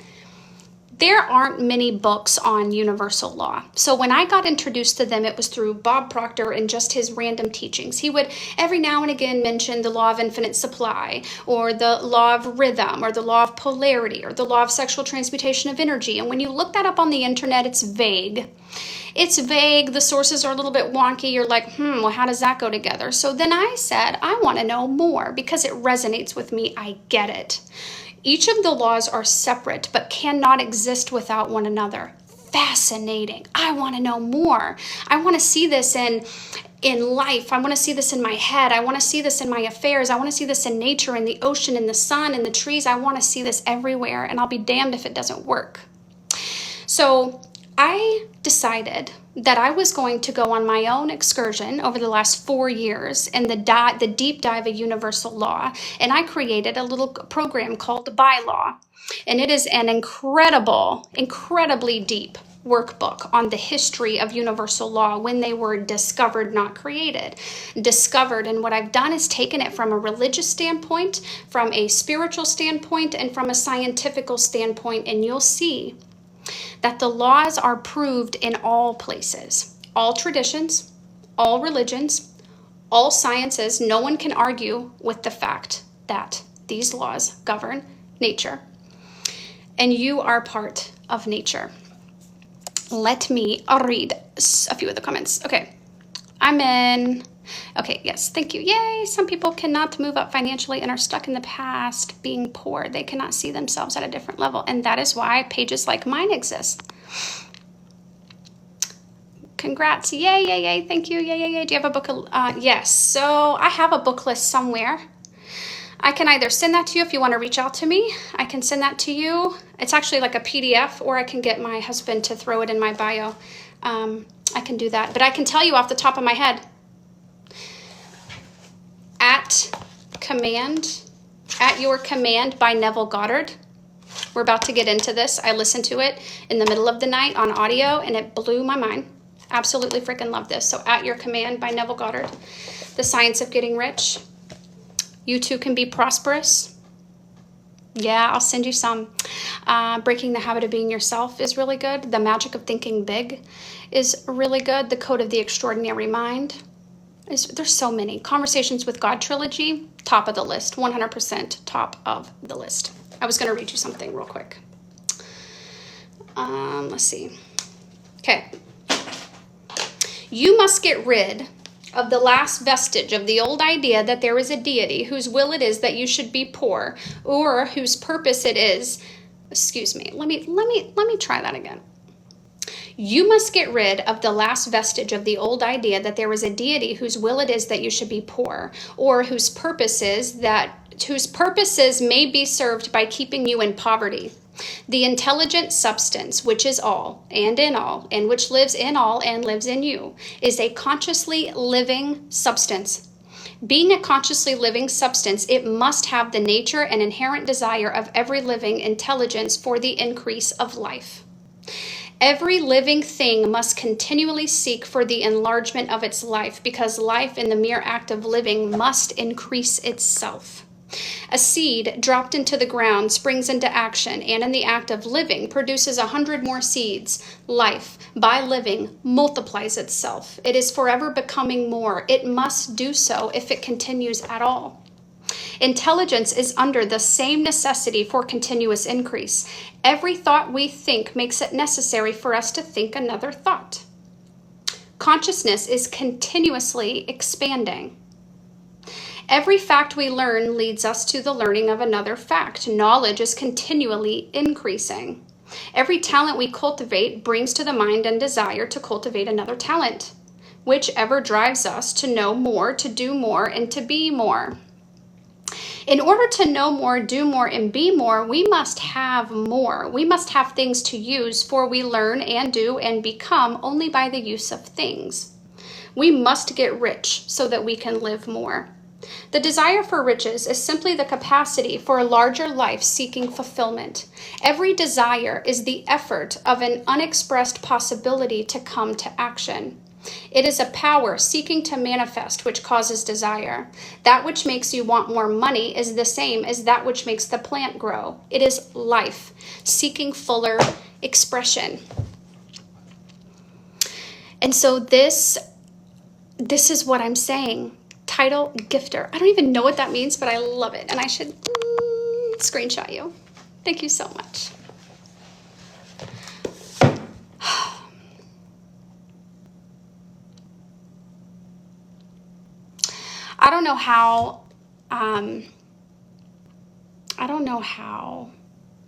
there aren't many books on universal law. So when I got introduced to them, it was through Bob Proctor and just his random teachings. He would every now and again mention the law of infinite supply, or the law of rhythm, or the law of polarity, or the law of sexual transmutation of energy. And when you look that up on the internet, it's vague. It's vague. The sources are a little bit wonky. You're like, well, how does that go together? So then I said, I want to know more because it resonates with me. I get it. Each of the laws are separate, but cannot exist without one another. Fascinating. I want to know more. I want to see this in life. I want to see this in my head. I want to see this in my affairs. I want to see this in nature, in the ocean, in the sun, in the trees. I want to see this everywhere, and I'll be damned if it doesn't work. So I decided that I was going to go on my own excursion over the last 4 years in the deep dive of universal law. And I created a little program called Bylaw. And it is an incredibly deep workbook on the history of universal law, when they were discovered, not created. Discovered. And what I've done is taken it from a religious standpoint, from a spiritual standpoint, and from a scientific standpoint. And you'll see that the laws are proved in all places, all traditions, all religions, all sciences. No one can argue with the fact that these laws govern nature, and you are part of nature. Let me read a few of the comments. Okay, okay, yes, thank you. Yay, some people cannot move up financially and are stuck in the past being poor. They cannot see themselves at a different level, and that is why pages like mine exist. Congrats. Yay, yay, yay. Thank you. Yay, yay, yay. Do you have a book? Yes. So I have a book list somewhere. I can either send that to you if you want to reach out to me. I can send that to you. It's actually like a PDF, or I can get my husband to throw it in my bio. I can do that. But I can tell you off the top of my head, At Your Command by Neville Goddard. We're about to get into this. I listened to it in the middle of the night on audio, and it blew my mind. Absolutely freaking love this. So At Your Command by Neville Goddard. The Science of Getting Rich. You Too Can Be Prosperous. Yeah, I'll send you some. Breaking the Habit of Being Yourself is really good. The Magic of Thinking Big is really good. The Code of the Extraordinary Mind. There's so many. Conversations with God trilogy, top of the list. 100% top of the list. I was going to read you something real quick. Let's see. Okay. You must get rid of the last vestige of the old idea that there is a deity whose will it is that you should be poor, or whose purpose it is. Excuse me. Let me try that again. You must get rid of the last vestige of the old idea that there is a deity whose will it is that you should be poor, or whose purposes may be served by keeping you in poverty. The intelligent substance, which is all and in all, and which lives in all and lives in you, is a consciously living substance. Being a consciously living substance, it must have the nature and inherent desire of every living intelligence for the increase of life. Every living thing must continually seek for the enlargement of its life, because life in the mere act of living must increase itself. A seed dropped into the ground springs into action, and in the act of living produces 100 more seeds. Life, by living, multiplies itself. It is forever becoming more. It must do so if it continues at all. Intelligence is under the same necessity for continuous increase. Every thought we think makes it necessary for us to think another thought. Consciousness is continuously expanding. Every fact we learn leads us to the learning of another fact. Knowledge is continually increasing. Every talent we cultivate brings to the mind and desire to cultivate another talent, whichever drives us to know more, to do more, and to be more. In order to know more, do more, and be more, we must have more. We must have things to use, for we learn and do and become only by the use of things. We must get rich so that we can live more. The desire for riches is simply the capacity for a larger life seeking fulfillment. Every desire is the effort of an unexpressed possibility to come to action. It is a power seeking to manifest, which causes desire. That which makes you want more money is the same as that which makes the plant grow. It is life, seeking fuller expression. And so this is what I'm saying. Title gifter. I don't even know what that means, but I love it. And I should screenshot you. Thank you so much. I don't know how,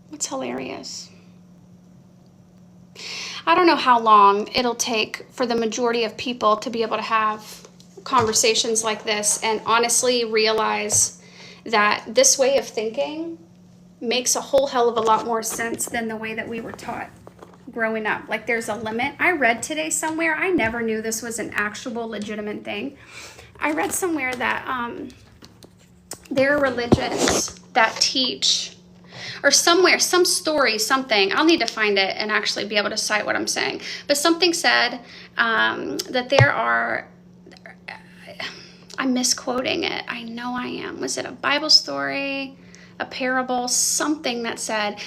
what's hilarious? I don't know how long it'll take for the majority of people to be able to have conversations like this and honestly realize that this way of thinking makes a whole hell of a lot more sense than the way that we were taught growing up. Like there's a limit. I read today somewhere, I never knew this was an actual legitimate thing. I read somewhere that there are religions that teach, or somewhere, some story, something, I'll need to find it and actually be able to cite what I'm saying, but something said that there are, I'm misquoting it, I know I am, was it a Bible story, a parable, something that said,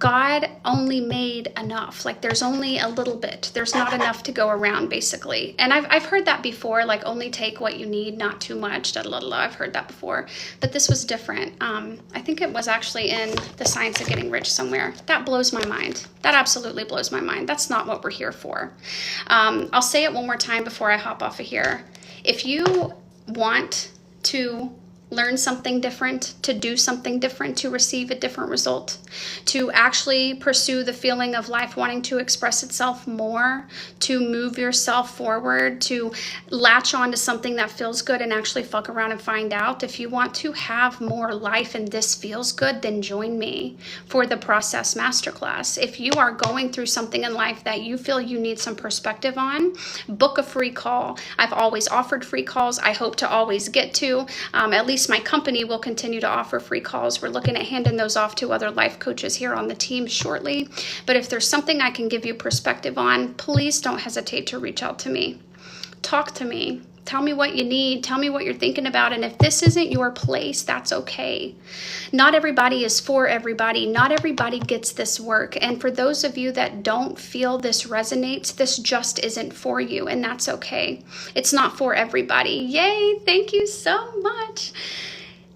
God only made enough. Like there's only a little bit. There's not enough to go around, basically. And I've heard that before, like only take what you need, not too much. I've heard that before. But this was different. I think it was actually in The Science of Getting Rich somewhere. That blows my mind. That absolutely blows my mind. That's not what we're here for. I'll say it one more time before I hop off of here. If you want to learn something different, to do something different, to receive a different result, to actually pursue the feeling of life wanting to express itself more, to move yourself forward, to latch on to something that feels good and actually fuck around and find out. If you want to have more life and this feels good, then join me for the Process Masterclass. If you are going through something in life that you feel you need some perspective on, book a free call. I've always offered free calls. I hope to always get to. At least my company will continue to offer free calls. We're looking at handing those off to other life coaches here on the team shortly. But if there's something I can give you perspective on, please don't hesitate to reach out to me. Talk to me. Tell me what you need. Tell me what you're thinking about. And if this isn't your place, that's okay. Not everybody is for everybody. Not everybody gets this work. And for those of you that don't feel this resonates, this just isn't for you. And that's okay. It's not for everybody. Yay. Thank you so much.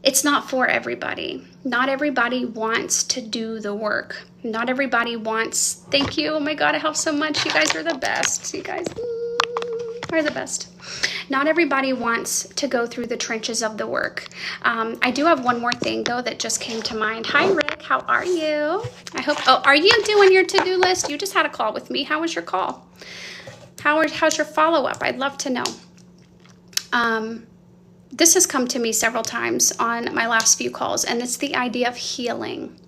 It's not for everybody. Not everybody wants to do the work. Not everybody wants, thank you. Oh my God, I help so much. You guys are the best. You guys are the best. Not everybody wants to go through the trenches of the work. I do have one more thing though that just came to mind. Hi Rick, how are you? I hope, oh, are you doing your to-do list? You just had a call with me. How was your call? How's your follow-up? I'd love to know. This has come to me several times on my last few calls, and it's the idea of healing.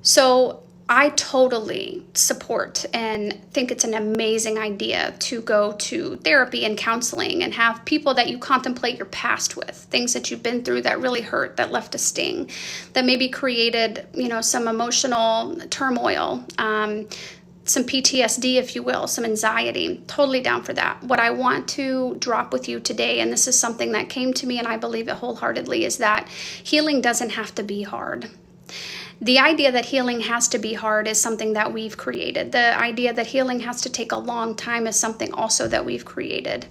So I totally support and think it's an amazing idea to go to therapy and counseling and have people that you contemplate your past with, things that you've been through that really hurt, that left a sting, that maybe created, some emotional turmoil, some PTSD, if you will, some anxiety. Totally down for that. What I want to drop with you today, and this is something that came to me and I believe it wholeheartedly, is that healing doesn't have to be hard. The idea that healing has to be hard is something that we've created. The idea that healing has to take a long time is something also that we've created.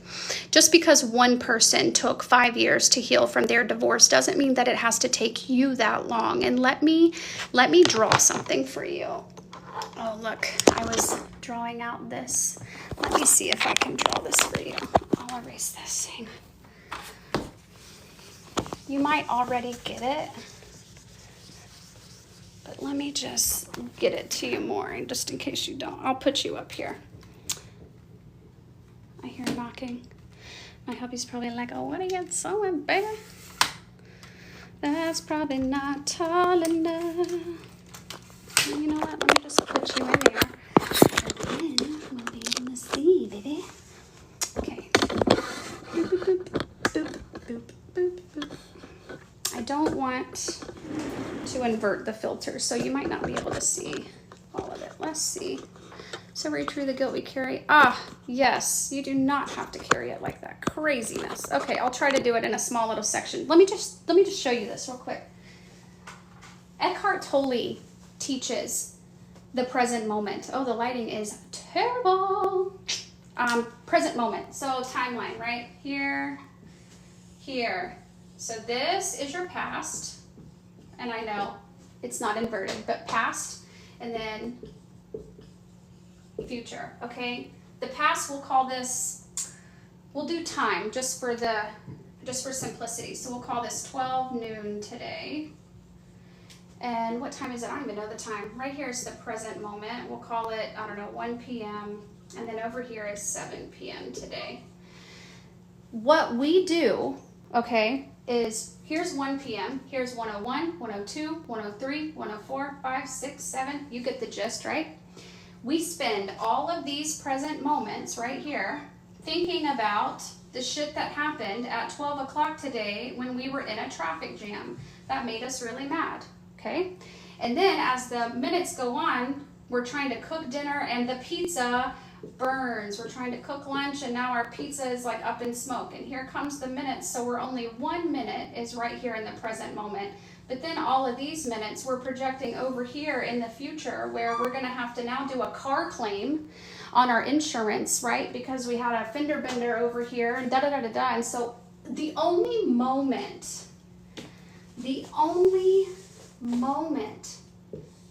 Just because one person took 5 years to heal from their divorce doesn't mean that it has to take you that long. And let me draw something for you. Oh, look, I was drawing out this. Let me see if I can draw this for you. I'll erase this. Hang on. You might already get it. But let me just get it to you more, just in case you don't. I'll put you up here. I hear knocking. My hubby's probably like, oh, what are you sewing, baby? That's probably not tall enough. You know what? Let me just put you in there. And then we'll be able to see, baby. Okay. Boop, boop, boop, boop, boop, boop. I don't want to invert the filter, so you might not be able to see all of it. Let's see. So very true, the guilt we carry. Ah, yes, you do not have to carry it like that. Craziness. Okay, I'll try to do it in a small little section. Let me just show you this real quick. Eckhart Tolle teaches the present moment. Oh, the lighting is terrible. Present moment. So timeline, right? Here, here. So this is your past. And I know it's not inverted, but past and then future, okay? The past, we'll call this, we'll do time just for simplicity. So we'll call this 12 noon today. And what time is it? I don't even know the time. Right here is the present moment. We'll call it, I don't know, 1 p.m. And then over here is 7 p.m. today. What we do, okay, is here's 1 p.m. Here's 101, 102, 103, 104, 5, 6, 7. You get the gist, right? We spend all of these present moments right here thinking about the shit that happened at 12 o'clock today when we were in a traffic jam. That made us really mad, okay? And then as the minutes go on, we're trying to cook dinner and the pizza burns. We're trying to cook lunch and now our pizza is like up in smoke. And here comes the minutes. So we're only 1 minute is right here in the present moment. But then all of these minutes we're projecting over here in the future where we're going to have to now do a car claim on our insurance, right? Because we had a fender bender over here and da-da-da-da-da. And so the only moment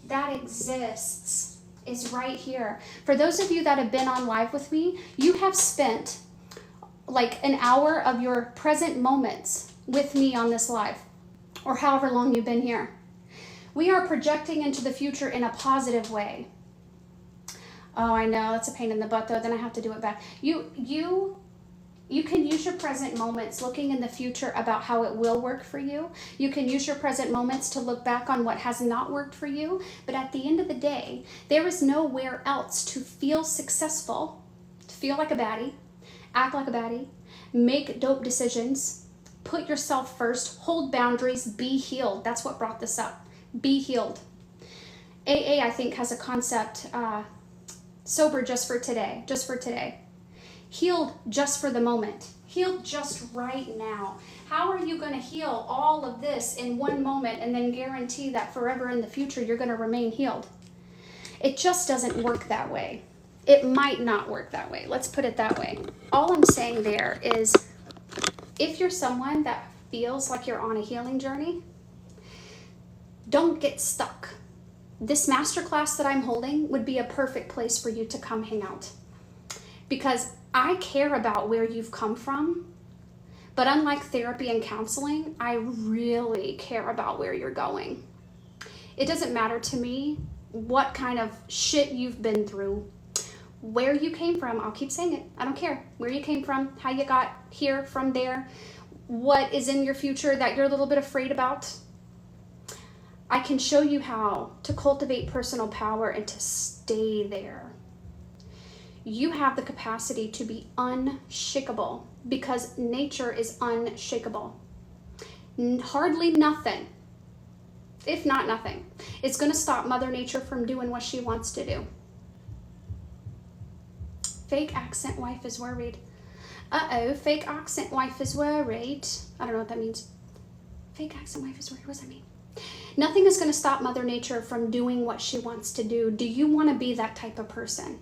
that exists is right here. For those of you that have been on live with me, you have spent like an hour of your present moments with me on this live, or however long you've been here. We are projecting into the future in a positive way. Oh, I know, that's a pain in the butt though, then I have to do it back. You can use your present moments looking in the future about how it will work for you. You can use your present moments to look back on what has not worked for you. But at the end of the day, there is nowhere else to feel successful, to feel like a baddie, act like a baddie, make dope decisions, put yourself first, hold boundaries, be healed. That's what brought this up. Be healed. AA, I think, has a concept, sober just for today, Healed just for the moment. Healed just right now. How are you going to heal all of this in one moment and then guarantee that forever in the future you're going to remain healed? It just doesn't work that way. It might not work that way. Let's put it that way. All I'm saying there is if you're someone that feels like you're on a healing journey, don't get stuck. This masterclass that I'm holding would be a perfect place for you to come hang out. Because I care about where you've come from, but unlike therapy and counseling, I really care about where you're going. It doesn't matter to me what kind of shit you've been through, where you came from. I'll keep saying it. I don't care where you came from, how you got here from there, what is in your future that you're a little bit afraid about. I can show you how to cultivate personal power and to stay there. You have the capacity to be unshakable because nature is unshakable. Hardly nothing, if not nothing, is going to stop Mother Nature from doing what she wants to do. Fake accent wife is worried. Uh-oh, fake accent wife is worried. I don't know what that means. Fake accent wife is worried. What does that mean? Nothing is going to stop Mother Nature from doing what she wants to do. Do you want to be that type of person?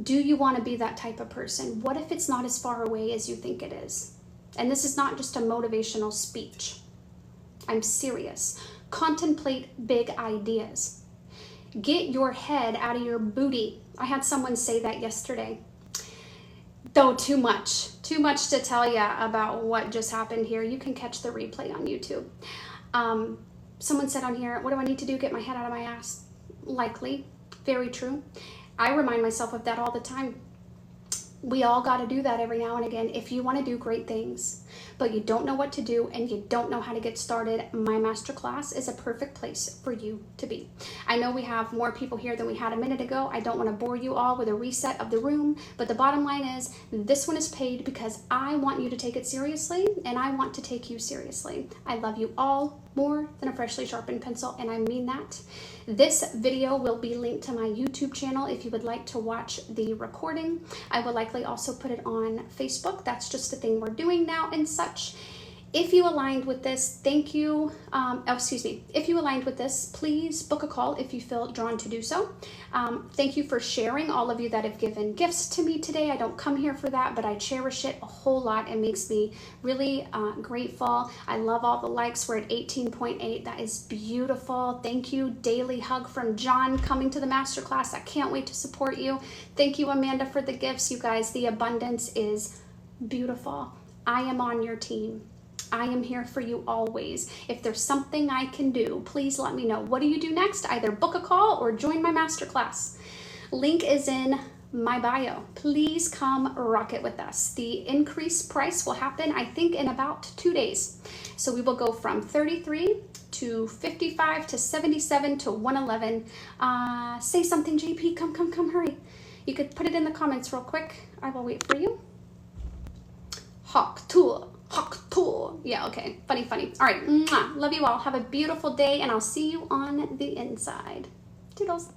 Do you want to be that type of person? What if it's not as far away as you think it is? And this is not just a motivational speech. I'm serious. Contemplate big ideas. Get your head out of your booty. I had someone say that yesterday. Though too much to tell you about what just happened here. You can catch the replay on YouTube. Someone said on here, what do I need to do? Get my head out of my ass? Likely. Very true. I remind myself of that all the time. We all got to do that every now and again. If you want to do great things, but you don't know what to do and you don't know how to get started, my masterclass is a perfect place for you to be. I know we have more people here than we had a minute ago. I don't want to bore you all with a reset of the room, but the bottom line is this one is paid because I want you to take it seriously and I want to take you seriously. I love you all more than a freshly sharpened pencil, and I mean that. This video will be linked to my YouTube channel if you would like to watch the recording. I will likely also put it on Facebook. That's just a thing we're doing now and such. If you aligned with this, thank you. If you aligned with this, please book a call if you feel drawn to do so. Thank you for sharing, all of you that have given gifts to me today. I don't come here for that, but I cherish it a whole lot. It makes me really grateful. I love all the likes. We're at 18.8. That is beautiful. Thank you. Daily hug from John coming to the masterclass. I can't wait to support you. Thank you, Amanda, for the gifts. You guys, the abundance is beautiful. I am on your team. I am here for you always. If there's something I can do, please let me know. What do you do next? Either book a call or join my masterclass. Link is in my bio. Please come rock it with us. The increased price will happen, I think, in about 2 days. So we will go from 33 to 55 to 77 to 111. Say something, JP. Come, hurry. You could put it in the comments real quick. I will wait for you. Hawk tool. Yeah, okay. Funny. All right. Mwah. Love you all. Have a beautiful day, and I'll see you on the inside. Toodles.